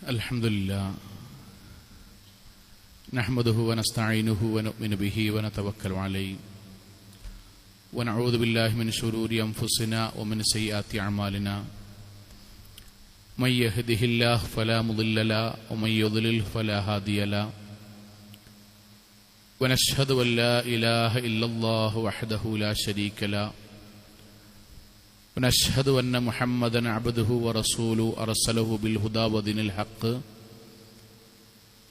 അൽഹംദുലില്ലാഹ് നഹ്മദുഹു വനസ്തഈനുഹു വനുഅ്മിനു ബിഹി വനതവക്കലു അലൈഹി വനഊദു ബില്ലാഹി മിൻ ശുറൂരി അൻഫുസിനാ വമിൻ സയ്യിആതി അഅ്മാലിനാ മൻ യഹ്ദിഹില്ലാഹു ഫലാ മുളില്ല ലഹു വമൻ യുദ്ലിൽ ഫലാ ഹാദിയ ലഹു വനശ്ഹദു അൻ ലാ ഇലാഹ ഇല്ലല്ലാഹു വഹ്ദഹു ലാ ശരീക ലഹു ونشهد أن محمدا عبده ورسوله أرسله بالهدى ودين الحق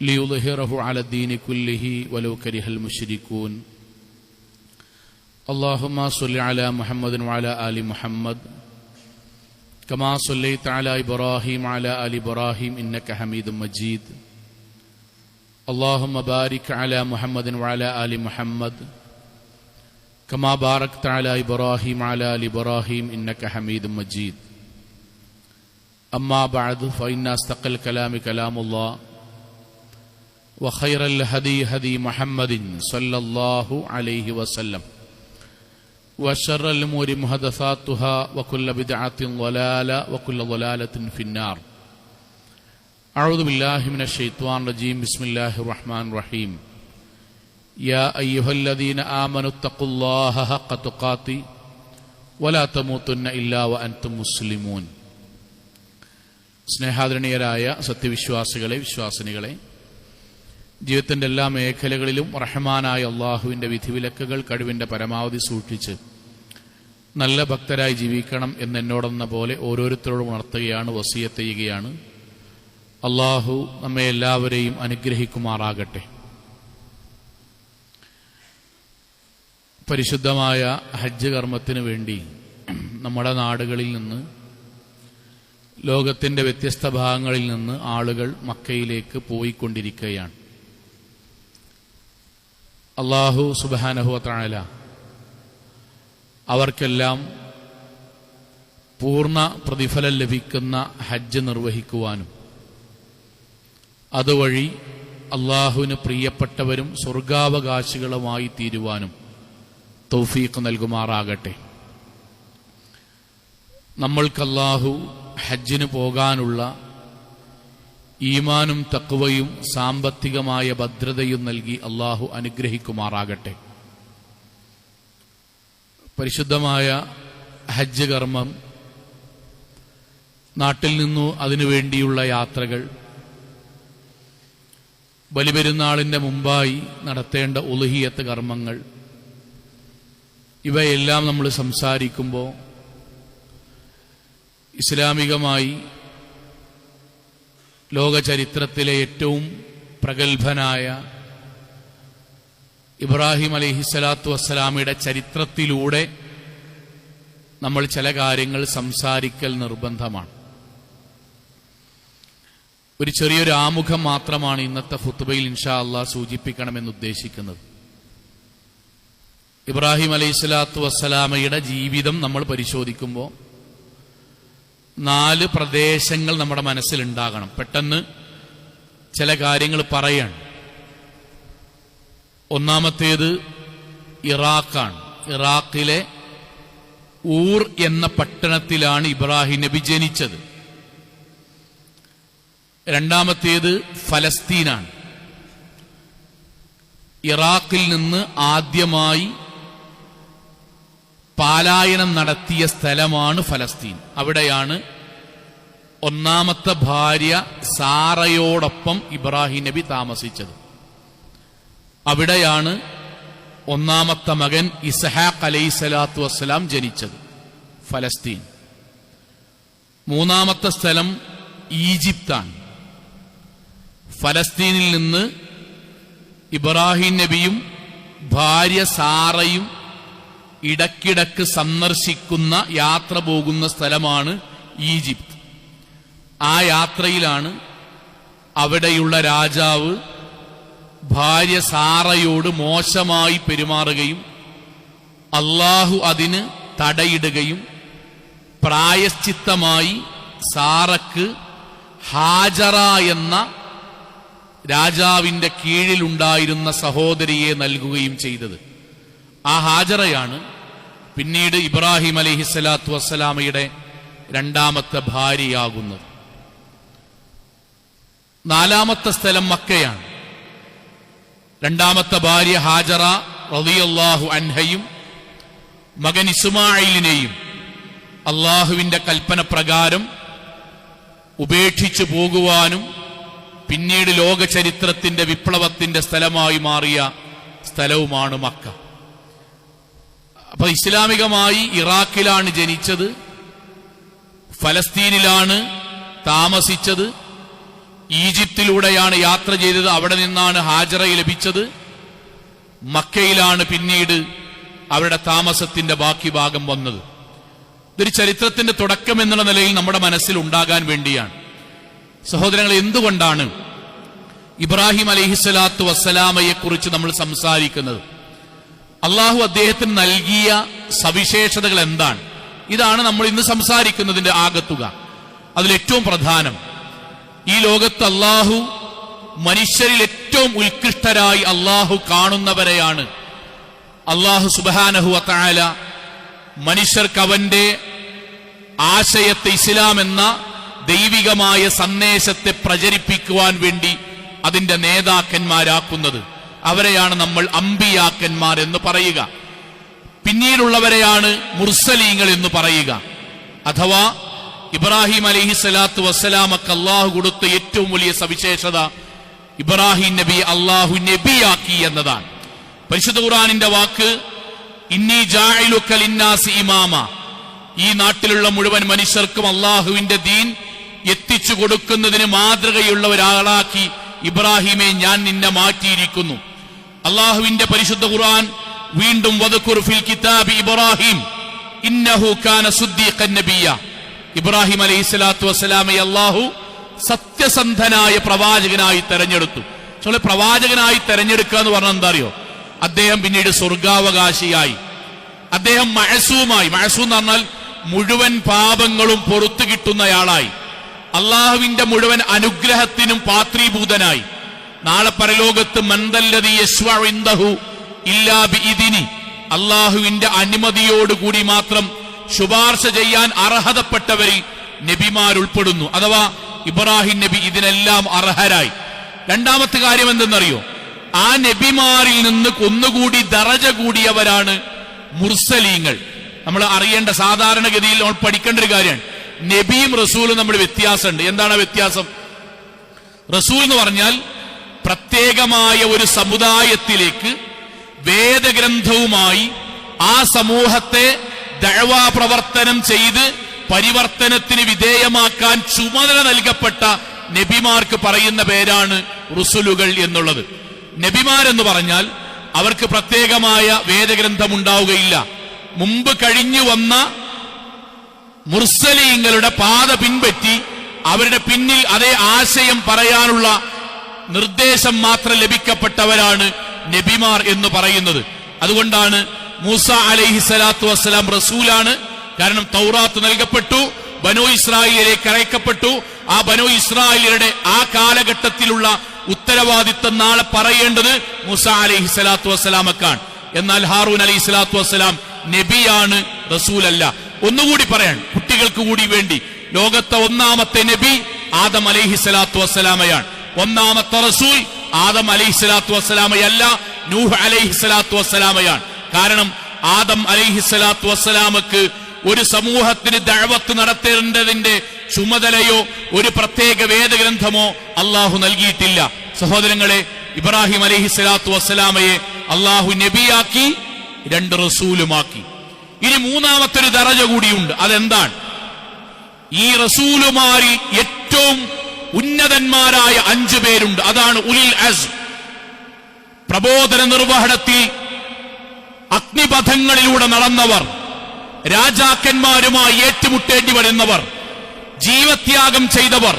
ليظهره على الدين كله ولو كره المشركون اللهم صل على محمد وعلى آل محمد كما صليت على إبراهيم وعلى آل إبراهيم إنك حميد مجيد اللهم بارك على محمد وعلى آل محمد كما باركت على إبراهيم وعلى آل إبراهيم إنك حميد مجيد أما بعد فإن أصدق الكلام كلام الله وخير الهدي هدي محمد صلى الله عليه وسلم وشر الأمور محدثاتها وكل بدعة ضلالة وكل ضلالة في النار أعوذ بالله من الشيطان الرجيم بسم الله الرحمن الرحيم يا أيها الذين آمنوا اتقوا الله حق تقاته ولا تموتن إلا وأنتم مسلمون സ്നേഹാദരണീയരായ സത്യവിശ്വാസികളെ വിശ്വാസിനികളെ, ജീവിതത്തിൻ്റെ എല്ലാ മേഖലകളിലും റഹ്മാനായ അള്ളാഹുവിൻ്റെ വിധിവിലക്കുകൾ കഴിവിൻ്റെ പരമാവധി സൂക്ഷിച്ച് നല്ല ഭക്തരായി ജീവിക്കണം എന്നോടെന്ന പോലെ ഓരോരുത്തരോടും ഉണർത്തുകയാണ്, വസിയത്ത് ചെയ്യുകയാണ്. അള്ളാഹു നമ്മെ എല്ലാവരെയും അനുഗ്രഹിക്കുമാറാകട്ടെ. പരിശുദ്ധമായ ഹജ്ജ് കർമ്മത്തിന് വേണ്ടി നമ്മുടെ നാടുകളിൽ നിന്ന്, ലോകത്തിൻ്റെ വ്യത്യസ്ത ഭാഗങ്ങളിൽ നിന്ന് ആളുകൾ മക്കയിലേക്ക് പോയിക്കൊണ്ടിരിക്കുകയാണ്. അല്ലാഹു സുബ്ഹാനഹു വ തആല അവർക്കെല്ലാം പൂർണ്ണ പ്രതിഫലം ലഭിക്കുന്ന ഹജ്ജ് നിർവഹിക്കുവാനും അതുവഴി അല്ലാഹുവിന് പ്രിയപ്പെട്ടവരും സ്വർഗാവകാശികളുമായി തീരുവാനും തൗഫീഖ് നൽകുമാറാകട്ടെ. നമ്മൾക്ക് അല്ലാഹു ഹജ്ജിന് പോകാനുള്ള ഈമാനും തഖ്വയും സാമ്പത്തികമായ ഭദ്രതയും നൽകി അല്ലാഹു അനുഗ്രഹിക്കുമാറാകട്ടെ. പരിശുദ്ധമായ ഹജ്ജ് കർമ്മം, നാട്ടിൽ നിന്നു അതിനുവേണ്ടിയുള്ള യാത്രകൾ, ബലിപെരുന്നാളിൻ്റെ മുമ്പായി നടത്തേണ്ട ഉളുഹിയത്ത് കർമ്മങ്ങൾ, ഇവയെല്ലാം നമ്മൾ സംസാരിക്കുമ്പോൾ ഇസ്ലാമികമായി ലോകചരിത്രത്തിലെ ഏറ്റവും പ്രഗത്ഭനായ ഇബ്രാഹിം അലൈഹിസ്സലാത്തു വസ്സലാമയുടെ ചരിത്രത്തിലൂടെ നമ്മൾ ചില കാര്യങ്ങൾ സംസാരിക്കൽ നിർബന്ധമാണ്. ഒരു ചെറിയൊരു ആമുഖം മാത്രമാണ് ഇന്നത്തെ ഖുത്ബയിൽ ഇൻഷാ അല്ലാഹ് സൂചിപ്പിക്കണമെന്ന് ഉദ്ദേശിക്കുന്നത്. ഇബ്രാഹിം അലൈഹിസ്സലാത്തു വസ്സലാമയുടെ ജീവിതം നമ്മൾ പരിശോധിക്കുമ്പോൾ 4 പ്രദേശങ്ങൾ നമ്മുടെ മനസ്സിലുണ്ടാകണം. പെട്ടെന്ന് ചില കാര്യങ്ങൾ പറയാണ്. ഒന്നാമത്തേത് ഇറാഖാണ്. ഇറാഖിലെ ഊർ എന്ന പട്ടണത്തിലാണ് ഇബ്രാഹിം നബി ജനിച്ചത്. രണ്ടാമത്തേത് ഫലസ്തീനാണ്. ഇറാഖിൽ നിന്ന് ആദ്യമായി പാലായനം നടത്തിയ സ്ഥലമാണ് ഫലസ്തീൻ. അവിടെയാണ് ഒന്നാമത്തെ ഭാര്യ സാറയോടൊപ്പം ഇബ്രാഹിം നബി താമസിച്ചത്. അവിടെയാണ് ഒന്നാമത്തെ മകൻ ഇസ്ഹാഖ് അലൈഹിസ്സലാത്തു വസ്സലാം ജനിച്ചത്, ഫലസ്തീൻ. മൂന്നാമത്തെ സ്ഥലം ഈജിപ്താണ്. ഫലസ്തീനിൽ നിന്ന് ഇബ്രാഹിം നബിയും ഭാര്യ സാറയും ഇടക്കിടക്ക് സന്ദർശിക്കുന്ന, യാത്ര പോകുന്ന സ്ഥലമാണ് ഈജിപ്ത്. ആ യാത്രയിലാണ് അവിടെയുള്ള രാജാവ് ഭാര്യ സാറയോട് മോശമായി പെരുമാറുകയും അല്ലാഹു അതിന് തടയിടുകയും പ്രായശ്ചിത്തമായി സാറക്ക് ഹാജറ എന്ന രാജാവിന്റെ കീഴിലുണ്ടായിരുന്ന സഹോദരിയെ നൽകുകയും ചെയ്തത്. ആ ഹാജറയാണ് പിന്നീട് ഇബ്രാഹിം അലൈഹിസ്സലാത്തു വസ്സലാമയുടെ രണ്ടാമത്തെ ഭാര്യയാകുന്നത്. നാലാമത്തെ സ്ഥലം മക്കയാണ്. രണ്ടാമത്തെ ഭാര്യ ഹാജറ റളിയല്ലാഹു അൻഹയും മകൻ ഇസ്മാഈലിനെയും അള്ളാഹുവിന്റെ കൽപ്പന പ്രകാരം ഉപേക്ഷിച്ചു പോകുവാനും പിന്നീട് ലോക ചരിത്രത്തിന്റെ വിപ്ലവത്തിന്റെ സ്ഥലമായി മാറിയ സ്ഥലവുമാണ് മക്ക. അപ്പൊ ഇസ്ലാമികമായി ഇറാഖിലാണ് ജനിച്ചത്, ഫലസ്തീനിലാണ് താമസിച്ചത്, ഈജിപ്തിലൂടെയാണ് യാത്ര ചെയ്തത്, അവിടെ നിന്നാണ് ഹാജറയെ ലഭിച്ചത്, മക്കയിലാണ് പിന്നീട് അവരുടെ താമസത്തിന്റെ ബാക്കി ഭാഗം വന്നത്. ഇതൊരു ചരിത്രത്തിന്റെ തുടക്കം എന്നുള്ള നിലയിൽ നമ്മുടെ മനസ്സിൽ ഉണ്ടാകാൻ വേണ്ടിയാണ്. സഹോദരങ്ങൾ, എന്തുകൊണ്ടാണ് ഇബ്രാഹിം അലൈഹിസ്സലാത്തു വസ്സലാമയെ കുറിച്ച് നമ്മൾ സംസാരിക്കുന്നത്? അള്ളാഹു അദ്ദേഹത്തിന് നൽകിയ സവിശേഷതകൾ എന്താണ്? ഇതാണ് നമ്മൾ ഇന്ന് സംസാരിക്കുന്നതിന്റെ ആകത്തുക. അതിലേറ്റവും പ്രധാനം, ഈ ലോകത്ത് അള്ളാഹു മനുഷ്യരിൽ ഏറ്റവും ഉത്കൃഷ്ടരായി അള്ളാഹു കാണുന്നവരെയാണ് അള്ളാഹു സുബ്ഹാനഹു വ തആല മനുഷ്യർക്ക് അവന്റെ ആശയത്തെ, ഇസ്ലാം എന്ന ദൈവികമായ സന്ദേശത്തെ പ്രചരിപ്പിക്കുവാൻ വേണ്ടി അതിന്റെ നേതാക്കന്മാരാക്കുന്നത്. അവരെയാണ് നമ്മൾ അമ്പിയാക്കന്മാർ എന്ന് പറയുക. പിന്നീടുള്ളവരെയാണ് മുർസലീങ്ങൾ എന്ന് പറയുക. അഥവാ ഇബ്രാഹിം അലൈഹിസ്സലാത്തു വസ്സലാമക്ക് അള്ളാഹു കൊടുത്ത ഏറ്റവും വലിയ സവിശേഷത ഇബ്രാഹിം നബി അള്ളാഹു നബിയാക്കി എന്നതാണ്. പരിശുദ്ധ ഖുർആനിന്റെ വാക്ക് ഇന്നി ജാഇലുക ലിന്നാസി ഇമാമ, ഈ നാട്ടിലുള്ള മുഴുവൻ മനുഷ്യർക്കും അള്ളാഹുവിന്റെ ദീൻ എത്തിച്ചു കൊടുക്കുന്നതിന് മാതൃകയുള്ള ഒരാളാക്കി ഇബ്രാഹിമെ ഞാൻ നിന്നെ മാറ്റിയിരിക്കുന്നു. അള്ളാഹുവിന്റെ പരിശുദ്ധ ഖുർആൻ വീണ്ടും വദ്കുർ ഫിൽ കിതാബി ഇബ്രാഹിം ഇന്നഹു കാന സുദ്ദീഖൻ നബിയ്യ, ഇബ്രാഹിം അലൈഹിസ്സലാത്തു വസ്സലാമയെ അള്ളാഹു സത്യസന്ധനായ പ്രവാചകനായി തെരഞ്ഞെടുത്തു. പ്രവാചകനായി തെരഞ്ഞെടുക്കുക എന്ന് പറഞ്ഞാൽ എന്താ അറിയോ? അദ്ദേഹം പിന്നീട് സ്വർഗാവകാശിയായി, അദ്ദേഹം മഅസൂമായി, മഅസൂം എന്ന് പറഞ്ഞാൽ മുഴുവൻ പാപങ്ങളും പൊറത്തു കിട്ടുന്നയാളായി, അള്ളാഹുവിന്റെ മുഴുവൻ അനുഗ്രഹത്തിനും പാത്രീഭൂതനായി, നാളെ പരലോകത്ത് മന്ദല്ലദീ യശ്വഉ ഇൻദഹു ഇല്ലാ ബിഇദ്നി, അള്ളാഹുവിന്റെ അനുമതിയോടുകൂടി മാത്രം ശുപാർശ ചെയ്യാൻ അർഹതപ്പെട്ടവരിൽ നബിമാരുൾപ്പെടുന്നു. അഥവാ ഇബ്രാഹിം നബി ഇതിനെല്ലാം അർഹരായി. രണ്ടാമത്തെ കാര്യം എന്തെന്നറിയോ? ആ നബിമാരിൽ നിന്ന് ഒന്നുകൂടി ദറജ കൂടിയവരാണ് മുർസലീങ്ങൾ. നമ്മൾ അറിയേണ്ട, സാധാരണഗതിയിൽ നമ്മൾ പഠിക്കേണ്ട ഒരു കാര്യമാണ്. നബിയും റസൂലും നമ്മൾ വ്യത്യാസമുണ്ട്. എന്താണ് വ്യത്യാസം? റസൂൽ എന്ന് പറഞ്ഞാൽ പ്രത്യേകമായ ഒരു സമുദായത്തിലേക്ക് വേദഗ്രന്ഥവുമായി ആ സമൂഹത്തെ ദഅവാ പ്രവർത്തനം ചെയ്ത് പരിവർത്തനത്തിന് വിധേയമാക്കാൻ ചുമതല നൽകപ്പെട്ട നബിമാർക്ക് പറയുന്ന പേരാണ് റുസുലുകൾ എന്നുള്ളത്. നബിമാരെന്ന് പറഞ്ഞാൽ അവർക്ക് പ്രത്യേകമായ വേദഗ്രന്ഥം ഉണ്ടാവുകയില്ല. മുമ്പ് കഴിഞ്ഞു വന്ന മുർസലീങ്ങളുടെ പാത പിൻപറ്റി അവരുടെ പിന്നിൽ അതേ ആശയം പറയാനുള്ള നിർദ്ദേശം മാത്രം ലഭിക്കപ്പെട്ടവരാണ് നബിമാർ എന്ന് പറയുന്നത്. അതുകൊണ്ടാണ് മൂസ അലൈഹിസ്സലാത്തു വസ്സലാം റസൂലാണ്. കാരണം തൗറാത്ത് നൽകപ്പെട്ടു, ബനൂ ഇസ്രായേലിലേക്ക് അയക്കപ്പെട്ടു. ആ ബനൂ ഇസ്രായേലിയുടെ ആ കാലഘട്ടത്തിലുള്ള ഉത്തരവാദിത്വം നാളെ പറയേണ്ടത് മൂസ അലൈഹിസ്സലാത്തു വസ്സലാമക്കാണ്. എന്നാൽ ഹാറൂൻ അലൈഹിസ്സലാത്തു വസ്സലാം നബിയാണ്, റസൂലല്ല. ഒന്നുകൂടി പറയാൻ കുട്ടികൾക്ക് കൂടി വേണ്ടി, ലോകത്തെ ഒന്നാമത്തെ നബി ആദം അലൈഹിസ്സലാത്തു വസ്സലാമയാണ്. ഒന്നാമത്തെ റസൂൽ ആദം അലൈഹിസ്സലാത്തു വസ്സലാമയല്ല, നൂഹ് അലൈഹിസ്സലാത്തു വസ്സലാമയാണ്. കാരണം ആദം അലൈഹിസ്സലാത്തു വസ്സലാമക്ക് ഒരു സമൂഹത്തിന് ദഅവത്ത് നടത്തേണ്ടതിന്റെ ചുമതലയോ ഒരു പ്രത്യേക വേദഗ്രന്ഥമോ അള്ളാഹു നൽകിയിട്ടില്ല. സഹോദരങ്ങളെ, ഇബ്രാഹിം അലൈഹിസ്സലാത്തു വസ്സലാമയെ അള്ളാഹു നബിയാക്കി, രണ്ട് റസൂലുമാക്കി. ഇനി മൂന്നാമത്തൊരു ദറജ കൂടിയുണ്ട്. അതെന്താണ്? ഈ റസൂലുമാരിൽ ഏറ്റവും ഉന്നതന്മാരായ 5 പേരുണ്ട്. അതാണ് ഉലുൽ അസ്ം. പ്രബോധന നിർവഹണത്തിൽ അഗ്നിപഥങ്ങളിലൂടെ നടന്നവർ, രാജാക്കന്മാരുമായി ഏറ്റുമുട്ടേണ്ടി വരുന്നവർ, ജീവത്യാഗം ചെയ്തവർ,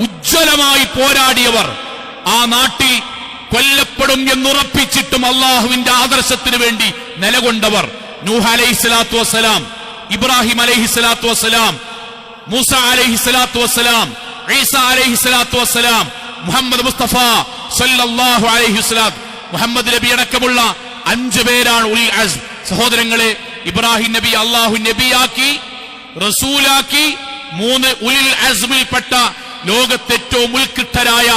ഉജ്ജ്വലമായി പോരാടിയവർ, ആ നാട്ടിൽ കൊല്ലപ്പെടും എന്നുറപ്പിച്ചിട്ടും അള്ളാഹുവിന്റെ ആദർശത്തിന് വേണ്ടി നിലകൊണ്ടവർ. നൂഹ് അലൈഹിസ്സലാത്തു വസ്സലാം, ഇബ്രാഹിം അലൈഹിസ്സലാത്തു വസ്സലാം, മൂസ അലൈഹിസ്സലാത്തു വസ്സലാം, ഈസ അലൈഹിസ്സലാത്തു വസ്സലാം, മുഹമ്മദ് മുസ്തഫ സല്ലല്ലാഹു അലൈഹി വസല്ലം, മുഹമ്മദ് നബി അടക്കമുള്ള 5 പേരാണ് ഉലുൽ അസ്ം. സഹോദരങ്ങളെ, ഇബ്രാഹിം നബി അള്ളാഹു നബിയാക്കി, റസൂലാക്കി. 3 ഉലുൽ അസ്മിൽപ്പെട്ട ലോകത്തെ ഏറ്റവും ഉത്കൃഷ്ടരായ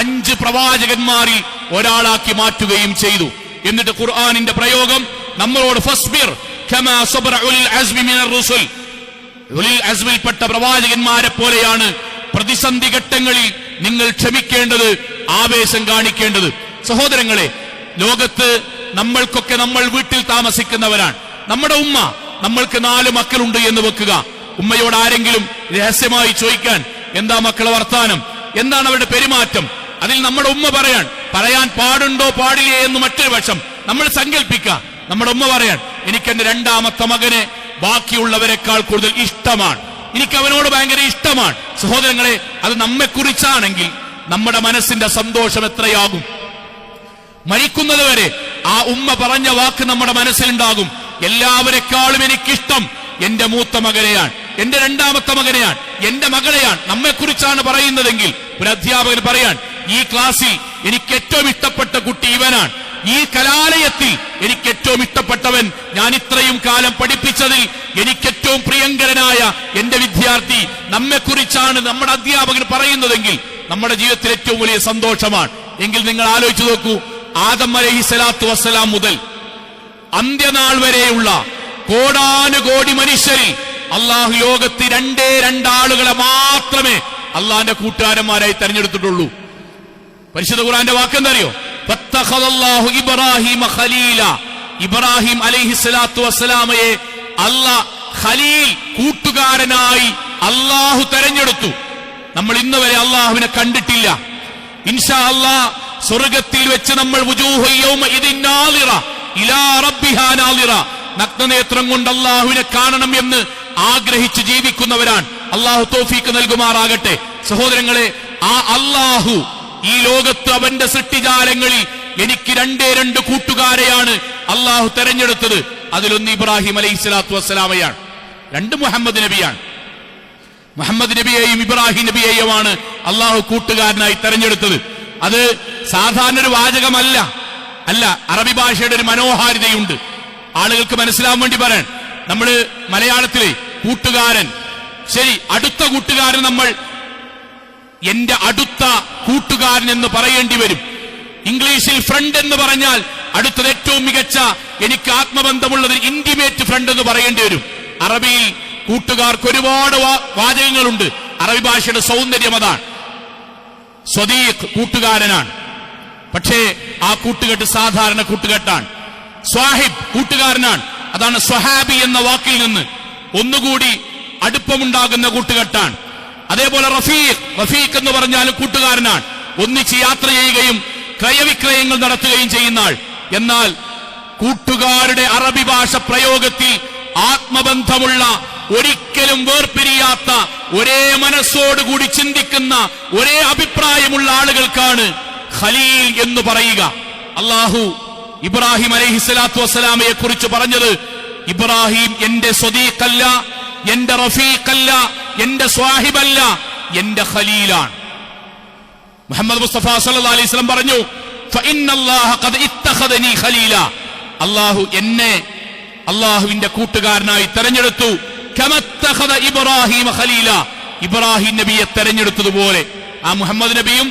5 പ്രവാചകന്മാരിൽ ഒരാളാക്കി മാറ്റുകയും ചെയ്തു. എന്നിട്ട് ഖുർആനിന്റെ പ്രയോഗം നമ്മളോട് ഫസ്ബിർ കമാ സബറ ഉലുൽ അസ്മി മിനർ റുസുൽ, ഉലുൽ അസ്മിൽപ്പെട്ട പ്രവാചകന്മാരെ പോലെയാണ് പ്രതിസന്ധി ഘട്ടങ്ങളിൽ നിങ്ങൾ ക്ഷമിക്കേണ്ടത്, ആവേശം കാണിക്കേണ്ടത്. സഹോദരങ്ങളെ, ലോകത്ത് നമ്മൾക്കൊക്കെ, നമ്മൾ വീട്ടിൽ താമസിക്കുന്നവരാണ്. നമ്മുടെ ഉമ്മ, നമ്മൾക്ക് 4 മക്കളുണ്ട് എന്ന് വെക്കുക. ഉമ്മയോട് ആരെങ്കിലും രഹസ്യമായി ചോദിക്കാൻ, എന്താ മക്കളെ വർത്താനം, എന്താണ് അവരുടെ പെരുമാറ്റം, അതിൽ നമ്മുടെ ഉമ്മ പറയാൻ പാടുണ്ടോ പാടില്ലേ എന്ന് മറ്റൊരു വശം നമ്മൾ സങ്കല്പിക്കുക. നമ്മുടെ ഉമ്മ പറയാൻ, എനിക്ക് എന്റെ 2ാമത്തെ മകനെ ബാക്കിയുള്ളവരെക്കാൾ കൂടുതൽ ഇഷ്ടമാണ്, എനിക്ക് അവനോട് ഭയങ്കര ഇഷ്ടമാണ്. സഹോദരങ്ങളെ, അത് നമ്മെക്കുറിച്ചാണെങ്കിൽ നമ്മുടെ മനസ്സിന്റെ സന്തോഷം എത്രയാകും. മരിക്കുന്നത് വരെ ആ ഉമ്മ പറഞ്ഞ വാക്ക് നമ്മുടെ മനസ്സിലുണ്ടാകും. എല്ലാവരെക്കാളും എനിക്കിഷ്ടം എന്റെ മൂത്ത മകനെയാണ്, എന്റെ 2ാമത്തെ മകനെയാണ്, എന്റെ മകളെയാണ്. നമ്മെക്കുറിച്ചാണ് പറയുന്നതെങ്കിൽ ഒരു അധ്യാപകൻ പറയാൻ, ഈ ക്ലാസ്സിൽ എനിക്ക് ഏറ്റവും ഇഷ്ടപ്പെട്ട കുട്ടി ഇവനാണ്, ഈ കലാലയത്തിൽ എനിക്ക് ഏറ്റവും ഇഷ്ടപ്പെട്ടവൻ, ഞാൻ ഇത്രയും കാലം പഠിപ്പിച്ചതിൽ എനിക്ക് ഏറ്റവും പ്രിയങ്കരനായ എന്റെ വിദ്യാർത്ഥി, നമ്മെക്കുറിച്ചാണ് നമ്മുടെ അധ്യാപകൻ പറയുന്നതെങ്കിൽ നമ്മുടെ ജീവിതത്തിൽ ഏറ്റവും വലിയ സന്തോഷമാണ്. എങ്കിൽ നിങ്ങൾ ആലോചിച്ചു നോക്കൂ, ആദം അലൈഹിസ്സലാത്തു വസ്സലാം മുതൽ അന്ത്യനാൾ വരെയുള്ള കോടാനുകോടി മനുഷ്യരിൽ അള്ളാഹു ലോകത്ത് 2 ആളുകളെ മാത്രമേ അള്ളാഹിന്റെ കൂട്ടുകാരന്മാരായി തെരഞ്ഞെടുത്തിട്ടുള്ളൂ. പരിശുദ്ധ ഖുർആന്റെ വാക്കെന്തറിയോ? ഫത്തഖദല്ലാഹു ഇബ്രാഹിമ ഖലീല. ഇബ്രാഹിം അലൈഹിസ്സലാത്തു വസ്സലാമയെ അല്ലാഹ് ഖലീൽ, കൂട്ടുകാരനായി അള്ളാഹു തെരഞ്ഞെടുത്തു. നമ്മൾ ഇന്ന് വരെ അള്ളാഹുവിനെ കണ്ടിട്ടില്ല. ഇൻഷാ അല്ലാഹ് സ്വർഗത്തിൽ വെച്ച് നമ്മൾ വുജൂഹു യൗമഇദിൻ നാളിറ ഇലാ റബ്ബിഹാ നാളിറ, നഗ്നനേത്രം കൊണ്ട് അള്ളാഹുവിനെ കാണണം എന്ന് ആഗ്രഹിച്ച് ജീവിക്കുന്നവരാണ്. അള്ളാഹു തൗഫീഖ് നൽകുമാറാകട്ടെ. സഹോദരങ്ങളെ, ആ അള്ളാഹു ഈ ലോകത്ത് അവന്റെ സൃഷ്ടിജാലങ്ങളിൽ എനിക്ക് 2 കൂട്ടുകാരെയാണ് അള്ളാഹു തെരഞ്ഞെടുത്തത്. അതിലൊന്ന് ഇബ്രാഹിം അലൈഹിസ്സലാത്തു വസ്സലാമയാണ്, 2 മുഹമ്മദ് നബിയാണ്. മുഹമ്മദ് നബിയെയും ഇബ്രാഹിം നബിയെയുമാണ് അള്ളാഹു കൂട്ടുകാരനായി തെരഞ്ഞെടുത്തത്. അത് സാധാരണ ഒരു വാചകമല്ല, അറബി ഭാഷയുടെ ഒരു മനോഹാരിതയുണ്ട്. ആളുകൾക്ക് മനസ്സിലാവാൻ വേണ്ടി പറയാൻ, നമ്മള് മലയാളത്തിലെ കൂട്ടുകാരൻ, ശരി, അടുത്ത കൂട്ടുകാരൻ നമ്മൾ എന്റെ അടുത്ത കൂട്ടുകാരൻ എന്ന് പറയേണ്ടി വരും. ഇംഗ്ലീഷിൽ ഫ്രണ്ട് എന്ന് പറഞ്ഞാൽ അടുത്തത് ഏറ്റവും മികച്ച, എനിക്ക് ആത്മബന്ധമുള്ളത് ഇന്റിമേറ്റ് ഫ്രണ്ട് എന്ന് പറയേണ്ടി വരും. അറബിയിൽ കൂട്ടുകാർക്ക് ഒരുപാട് വാചകങ്ങളുണ്ട്. അറബി ഭാഷയുടെ സൗന്ദര്യം അതാണ്. സ്വദീഖ് കൂട്ടുകാരനാണ്, പക്ഷേ ആ കൂട്ടുകെട്ട് സാധാരണ കൂട്ടുകെട്ടാണ്. സ്വാഹിബ് കൂട്ടുകാരനാണ്, അതാണ് സ്വഹാബി എന്ന വാക്കിൽ നിന്ന് ഒന്നുകൂടി അടുപ്പമുണ്ടാകുന്ന കൂട്ടുകെട്ടാണ്. അതേപോലെ റഫീഖ് എന്ന് പറഞ്ഞാലും കൂട്ടുകാരനാണ്, ഒന്നിച്ച് യാത്ര ചെയ്യുകയും ക്രയവിക്രയങ്ങൾ നടത്തുകയും ചെയ്യുന്ന ആൾ. എന്നാൽ കൂട്ടുകാരുടെ അറബി ഭാഷ പ്രയോഗത്തിൽ ആത്മബന്ധമുള്ള, ഒരിക്കലും വേർപിരിയാത്ത, ഒരേ മനസ്സോടുകൂടി ചിന്തിക്കുന്ന, ഒരേ അഭിപ്രായമുള്ള ആളുകൾക്കാണ് ഖലീൽ എന്ന് പറയുക. അള്ളാഹു ഇബ്രാഹിം അലൈഹിസ്സലാത്തു വസ്സലാമയെ കുറിച്ച് പറഞ്ഞത്, ഇബ്രാഹിം എന്റെ സ്വദീഖല്ല, എന്റെ റഫീഖല്ല, എന്റെ സ്വാഹിബല്ല, എന്റെ ഖലീലാണ്. മുഹമ്മദ് മുസ്തഫ സല്ലല്ലാഹു അലൈഹി വസല്ലം പറഞ്ഞു, ഫഇന്നല്ലാഹ ഖദ് ഇത്തഖദനി ഖലീല. അള്ളാഹു എന്നെ അള്ളാഹുവിന്റെ കൂട്ടുകാരനായി തെരഞ്ഞെടുത്തു. കമത്തഖദ ഇബ്രാഹിം ഖലീല, ഇബ്രാഹിം നബിയെ തെരഞ്ഞെടുത്തതുപോലെ. ആ മുഹമ്മദ് നബിയും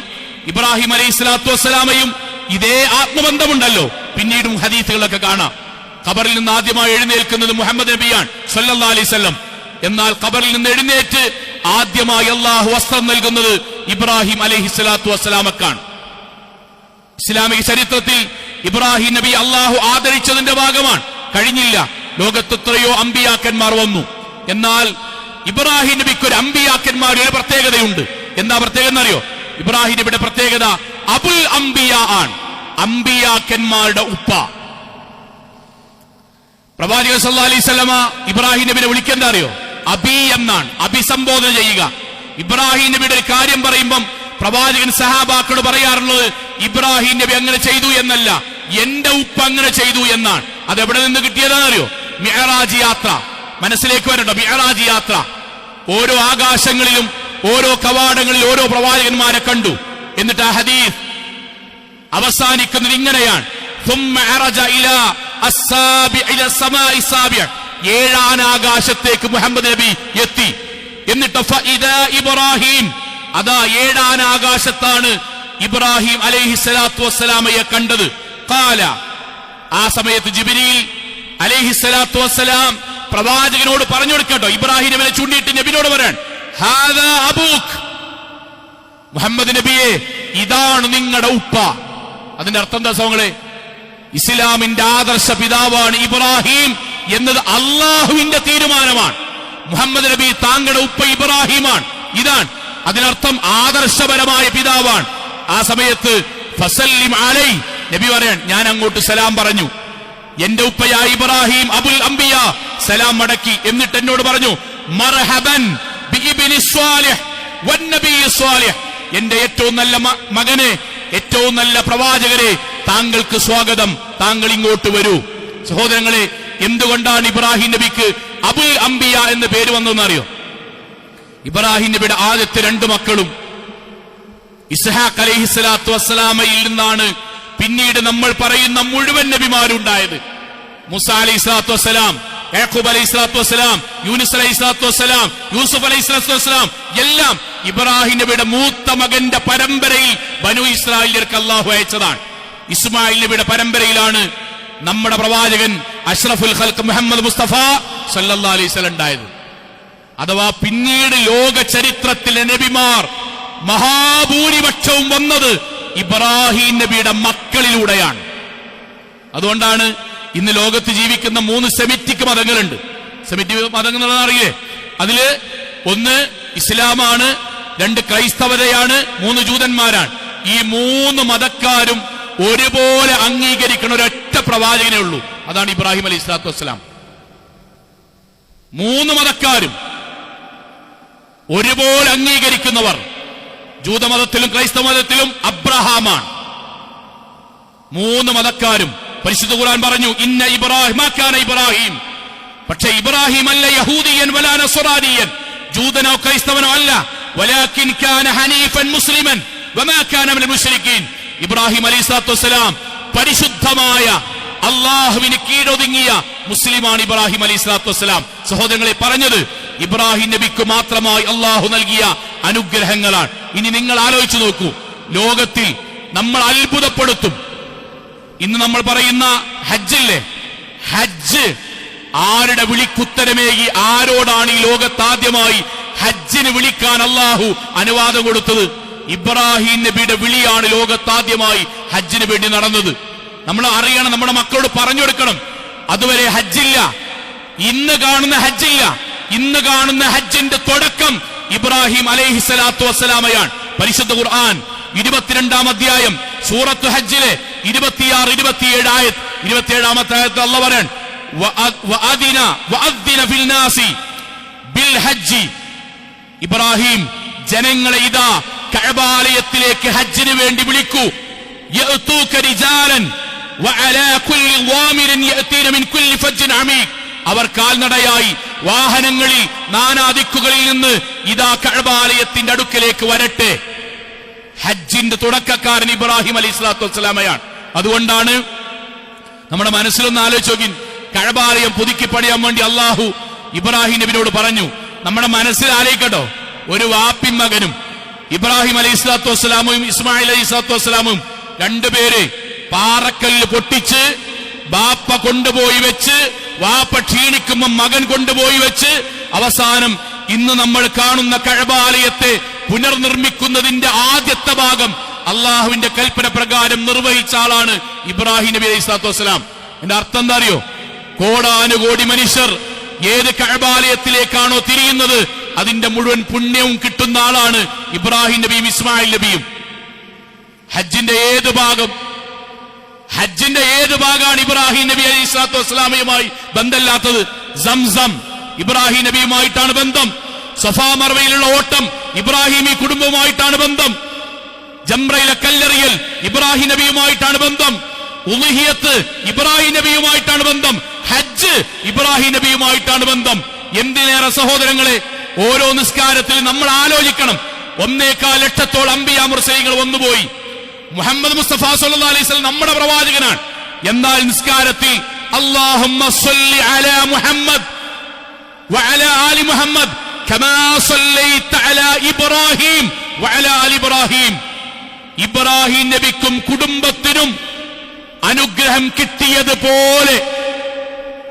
ഇബ്രാഹിം അലൈഹിസ്സലാത്തു വസ്സലാമയും ഇതേ ആത്മബന്ധമുണ്ടല്ലോ. പിന്നീടും ഹദീസുകളൊക്കെ കാണാം. ഖബറിൽ നിന്ന് ആദ്യമായി എഴുന്നേൽക്കുന്നത് മുഹമ്മദ് നബിയാണ് സല്ലല്ലാഹു അലൈഹി വസല്ലം. എന്നാൽ ഖബറിൽ നിന്ന് എഴുന്നേറ്റ് ആദ്യമായി അള്ളാഹു വസ്ത്രം നൽകുന്നത് ഇബ്രാഹിം അലൈഹിസ്സലാത്തു വസ്സലാമക്കാണ്. ഇസ്ലാമിക ചരിത്രത്തിൽ ഇബ്രാഹിം നബി അള്ളാഹു ആദരിച്ചതിന്റെ ഭാഗമാണ്. കഴിഞ്ഞില്ല, ലോകത്ത് എത്രയോ അമ്പിയാക്കന്മാർ വന്നു. എന്നാൽ ഇബ്രാഹിം നബിക്ക് ഒരു അമ്പിയാക്കന്മാരുടെ ഒരു പ്രത്യേകതയുണ്ട്. എന്താ പ്രത്യേകത എന്നറിയോ? ഇബ്രാഹിം നബിയുടെ പ്രത്യേകത അബുൽ അംബിയ ആണ്, അമ്പിയാക്കന്മാരുടെ ഉപ്പ. പ്രവാചകൻ സല്ലല്ലാഹു അലൈഹി വസല്ലമ ഇബ്രാഹിം നബിയെ വിളിക്കേണ്ട അറിയോ? അബി എന്നാണ്, അഭിസംബോധന ചെയ്യുക. ഇബ്രാഹിം നബിയുടെ ഒരു കാര്യം പറയുമ്പം പ്രവാചകൻ സഹാബാക്കളോട് പറയാറുള്ളത് ഇബ്രാഹിം നബി അങ്ങനെ ചെയ്തു എന്നല്ല, എന്റെ ഉപ്പ അങ്ങനെ ചെയ്തു എന്നാണ്. അതെവിടെ നിന്ന് കിട്ടിയതാണെന്നറിയോ? മിഅ്റാജ് യാത്ര. മനസ്സിലേക്ക് വരണ്ട, മിഅ്റാജ് യാത്ര. ഓരോ ആകാശങ്ങളിലും ഓരോ കവാടങ്ങളിൽ ഓരോ പ്രവാചകന്മാരെ കണ്ടു. എന്നിട്ട് ആ ഹദീസ് അവസാനിക്കുന്നത് ഇങ്ങനെയാണ്, ഏഴാനാകാശത്തേക്ക് മുഹമ്മദ് നബി എത്തി. എന്നിട്ട് ഇബ്രാഹിം, അതാ 7-ാം ആകാശത്താണ് ഇബ്രാഹിം അലൈഹിസ്സലാത്തു വസ്സലാമയെ കണ്ടത്. ഖാല, ആ സമയത്ത് ജിബ്രീൽ അലൈഹിസ്സലാത്തു വസ്സലാം പ്രവാചകനോട് പറഞ്ഞു കൊടുക്കട്ടോ, ഇബ്രാഹിം നബിയെ ചൂണ്ടിയിട്ട് നബിയോട് പറയാൻ, ഹാദാ അബൂക്ക്, മുഹമ്മദ് നബിയെ ഇതാണ് നിങ്ങളുടെ ഉപ്പ. അതിന്റെ അർത്ഥം എന്താ സഹോദരങ്ങളെ? ഇസ്ലാമിന്റെ ആദർശ പിതാവാണ് ഇബ്രാഹിം എന്നത് അള്ളാഹുവിന്റെ തീരുമാനമാണ്. മുഹമ്മദ് നബി താങ്കളുടെ ഉപ്പ ഇബ്രാഹിമാണ്, ഇതാണ് അതിനർത്ഥം ആദർശപരമായ പിതാവാണ്. ആ സമയത്ത് ഫസല്ലിം അലൈ, നബി പറയാൻ, ഞാൻ അങ്ങോട്ട് സലാം പറഞ്ഞു. എന്റെ ഉപ്പയായ ഇബ്രാഹിം അബുൽ അംബിയ സലാം മടക്കി. എന്നിട്ട് എന്നോട് പറഞ്ഞു, മർഹബൻ ബിഇബ്നി സ്വാലിഹ് വന്നബി സ്വാലിഹ്, എന്റെ ഏറ്റവും നല്ല മകനെ, ഏറ്റവും നല്ല പ്രവാചകരെ, താങ്കൾക്ക് സ്വാഗതം, താങ്കൾ ഇങ്ങോട്ട് വരൂ. സഹോദരങ്ങളെ, എന്തുകൊണ്ടാണ് ഇബ്രാഹിം നബിക്ക് അബുൽ അംബിയ എന്ന പേര് വന്നതെന്ന് അറിയോ? ഇബ്രാഹിം നബിയുടെ ആദ്യത്തെ 2 മക്കളും ഇസ്ഹാഖ് അലൈഹിസ്സലാത്തു വസ്സലാമയിൽ നിന്നാണ് പിന്നീട് നമ്മൾ പറയുന്ന മുഴുവൻ നബിമാരുണ്ടായത്. മൂസ അലൈഹിസ്സലാത്തു വസ്സലാം, യാക്കൂബ് അലൈഹിസ്സലാത്തു വസ്സലാം, യൂനുസ് അലൈഹിസ്സലാത്തു വസ്സലാം, യൂസുഫ് അലൈഹിസ്സലാത്തു വസ്സലാം, എല്ലാം ഇബ്രാഹിം നബിയുടെ മൂത്ത മകന്റെ പരമ്പരയിൽ ബനു ഇസ്രായേലിയർക്ക് അല്ലാഹു അയച്ചതാണ്. ഇസ്മായിൽ നബിയുടെ പരമ്പരയിലാണ് നമ്മുടെ പ്രവാചകൻ അഷ്റഫുൽ ഖൽഖ് മുഹമ്മദ് മുസ്തഫ സല്ലല്ലാഹു അലൈഹി വസല്ലം ഉണ്ടായത്. അഥവാ പിന്നീട് ലോക ചരിത്രത്തിലെ നബിമാർ മഹാഭൂരിപക്ഷവും വന്നത് ഇബ്രാഹിം നബിയുടെ മക്കളിലൂടെയാണ്. അതുകൊണ്ടാണ് ഇന്ന് ലോകത്ത് ജീവിക്കുന്ന 3 സെമിറ്റിക് മതങ്ങളുണ്ട്. സെമിറ്റിക് മതങ്ങൾ അറിയേ? അതില് 1 ഇസ്ലാമാണ്, 2 ക്രൈസ്തവതയാണ്, 3 ജൂതന്മാരാണ്. ഈ 3 മതക്കാരും ഒരുപോലെ അംഗീകരിക്കുന്ന ഒരൊറ്റ പ്രവാചകനേ ഉള്ളൂ, അതാണ് ഇബ്രാഹിം അലൈഹി സ്വലാത്തു വസ്സലാം. 3 മതക്കാരും ഒരുപോലെ അംഗീകരിക്കുന്നവർ ജൂതമതത്തിലും ക്രൈസ്തവ മതത്തിലും അബ്രഹാമാണ്. 3 മതക്കാരും പരിശുദ്ധ ഖുർആൻ പറഞ്ഞു, ഇന്ന ഇബ്രാഹിം കാന ഇബ്രാഹിം, പക്ഷേ ഇബ്രാഹിം അല്ല യഹൂദിയൻ വലാ നസ്റാനിയൻ, ജൂതനോ ക്രൈസ്തവനോ അല്ല, വലാകിൻ കാന ഹനീഫൻ മുസ്ലിമൻ വമാ കാന മിനൽ മുശ്രിക്കീൻ. ഇബ്രാഹിം അലൈഹിസ്സലാത്തു വസ്സലാം പരിശുദ്ധമായ അള്ളാഹുവിന് കീഴൊതുങ്ങിയ മുസ്ലിമാണ് ഇബ്രാഹിം അലൈഹിസ്സലാത്തു വസ്സലാം. സഹോദരങ്ങളെ, പറഞ്ഞത് ഇബ്രാഹിം നബിക്ക് മാത്രമായി അള്ളാഹു നൽകിയ അനുഗ്രഹങ്ങളാണ്. ഇനി നിങ്ങൾ ആലോചിച്ചു നോക്കൂ, ലോകത്തിൽ നമ്മൾ അത്ഭുതപ്പെടുത്തും. ഇന്ന് നമ്മൾ പറയുന്ന ഹജ്ജില്ലേ, ഹജ്ജ് ആരുടെ വിളിക്കുത്തരമേകി, ആരോടാണ് ഈ ലോകത്താദ്യമായി ഹജ്ജിന് വിളിക്കാൻ അള്ളാഹു അനുവാദം കൊടുത്തത്? ഇബ്രാഹിം നബിയുടെ വിളിയാണ് ലോകത്താദ്യമായി ഹജ്ജിന് വേണ്ടി നടന്നത്. നമ്മൾ അറിയണം, നമ്മുടെ മക്കളോട് പറഞ്ഞു കൊടുക്കണം. അതുവരെ ഹജ്ജില്ല, ഇന്ന് കാണുന്ന ഹജ്ജില്ല. ഇന്ന് കാണുന്ന ഹജ്ജിന്റെ തുടക്കം ഇബ്രാഹിം അലൈഹിസ്സലാത്തു വസ്സലാമയാണ്. പരിശുദ്ധ ഖുർആൻ 22-ാം അധ്യായം സൂറത്ത് ഹജ്ജിലെ 26-27 ആയത്ത്, 27-ാമത്തെ ആയത്ത് അല്ലാഹു പറയാൻ, വഅദ്ദിന ഫിൽ നാസി ബിൽ ഹജ്ജി, ഇബ്രാഹിം ജനങ്ങളെ ഇതാ കഅബാലയത്തിലേക്ക് ഹജ്ജിന് വേണ്ടി വിളിക്കൂ. യഅതൂക റിജാലൻ വഅലാ കുല്ലി ളാമിരിൻ യഅതീന മിൻ കുല്ലി ഫജ്ജിൻ അമീഖ്, അവർ കാൽനടയായി വാഹനങ്ങളിൽ നാനാദിക്കുകളിൽ നിന്ന് ഇതാ കഅബാലയത്തിന്റെ അടുക്കലേക്ക് വരട്ടെ. ഹജ്ജിന്റെ തുടക്കക്കാരൻ ഇബ്രാഹിം അലൈഹി സ്വലാത്തു വസ്സലാമയാണ്. അതുകൊണ്ടാണ് നമ്മുടെ മനസ്സിലൊന്ന് ആലോചിച്ച് നോക്കി, കഅബാലയം പുതുക്കി പണിയാൻ വേണ്ടി അള്ളാഹു ഇബ്രാഹിം നബിയോട് പറഞ്ഞു. നമ്മുടെ മനസ്സിൽ ആലോചിക്കട്ടോ, ഒരു വാപ്പിൻ മകനും ഇബ്രാഹിം അലൈഹി സ്വലാത്തു വസ്സലാമും ഇസ്മായിൽ അലൈഹി സ്വലാത്തു വസ്സലാമും 2 പേര് പാറക്കല്ല് പൊട്ടിച്ച് ബാപ്പ കൊണ്ടുപോയി വെച്ച്, വാപ്പ ക്ഷീണിക്കുമ്പോ മകൻ കൊണ്ടുപോയി വെച്ച്, അവസാനം ഇന്ന് നമ്മൾ കാണുന്ന കഅബാലയത്തെ പുനർനിർമ്മിക്കുന്നതിന്റെ ആദ്യത്തെ ഭാഗം അള്ളാഹുവിന്റെ കൽപ്പന പ്രകാരം നിർവഹിച്ച ആളാണ് ഇബ്രാഹിം നബി അലൈഹി സ്വലാത്തു വസ്സലാം. എന്റെ അർത്ഥം എന്താ അറിയോ? കോടാനുകോടി മനുഷ്യർ ഏത് കഅബാലയത്തിലേക്കാണോ തിരിയുന്നത്, അതിന്റെ മുഴുവൻ പുണ്യവും കിട്ടുന്ന ആളാണ് ഇബ്രാഹിം നബിയും ഇസ്മായിൽ നബിയും. ഹജ്ജിന്റെ ഏത് ഭാഗമാണ് ഇബ്രാഹിം നബി അലൈഹി സ്വലാത്തു വസ്സലാമയുമായി ബന്ധമില്ലാത്തത്? സംസം ഇബ്രാഹിം നബിയുമായിട്ടാണ് ബന്ധം. സഫാ മർവയിലുള്ള ഓട്ടം ഇബ്രാഹിമി കുടുംബവുമായിട്ടാണ് ബന്ധം. ജംറയിലെ കല്ലെറിയൽ ഇബ്രാഹിം നബിയുമായിട്ടാണ് ബന്ധം. ഉളുഹിയത്ത് ഇബ്രാഹിം നബിയുമായിട്ടാണ് ബന്ധം. ഹജ്ജ് ഇബ്രാഹിം നബിയുമായിട്ടാണ് ബന്ധം. എന്തിനേറെ സഹോദരങ്ങളെ, ഓരോ നിസ്കാരത്തിൽ നമ്മൾ ആലോചിക്കണം, 1.25 ലക്ഷത്തോളം അംബിയാ മുർസലീങ്ങൾ വന്നുപോയി. മുഹമ്മദ് മുസ്തഫ സല്ലല്ലാഹു അലൈഹി വസല്ലം നമ്മുടെ പ്രവാചകനാണ്. എന്നാൽ നിസ്കാരത്തിൽ അല്ലാഹുമ്മ സ്വല്ലി അലാ മുഹമ്മദ് വഅലാ ആലി മുഹമ്മദ് കമാ സ്വല്ലൈത അലാ ഇബ്രാഹിം വഅലാ ആലി ഇബ്രാഹിം. ഇബ്രാഹിം നബിക്കും കുടുംബത്തിനും അനുഗ്രഹം കിട്ടിയതുപോലെ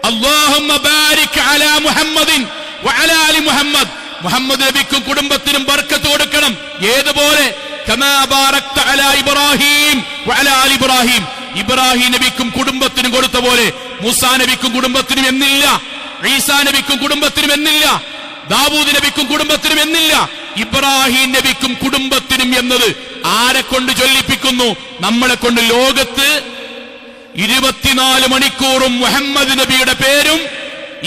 അല്ലാഹുമ്മ ബാരിക് അലാ മുഹമ്മദിൻ വഅലാ ആലി മുഹമ്മദ്, മുഹമ്മദ് നബിക്കും കുടുംബത്തിനും ബർക്കത്ത് കൊടുക്കണം. ഏതുപോലെ? കമാ ബാറക്ത അലാ ഇബ്രാഹിം വഅലാ ആലി ഇബ്രാഹിം, ഇബ്രാഹിം നബിക്കും കുടുംബത്തിനും കൊടുത്ത പോലെ മൂസാ നബിക്കും കുടുംബത്തിനും എന്നില്ല, ഈസാ നബിക്കും കുടുംബത്തിനും എന്നില്ല, ദാവൂദ് നബിക്കും കുടുംബത്തിനും എന്നില്ല, ഇബ്രാഹിം നബിക്കും കുടുംബത്തിനും എന്നത് ആരെ കൊണ്ട് ചൊല്ലിപ്പിക്കുന്നു? നമ്മളെ കൊണ്ട്. ലോകത്ത് 24 മണിക്കൂറും മുഹമ്മദ് നബിയുടെ പേരും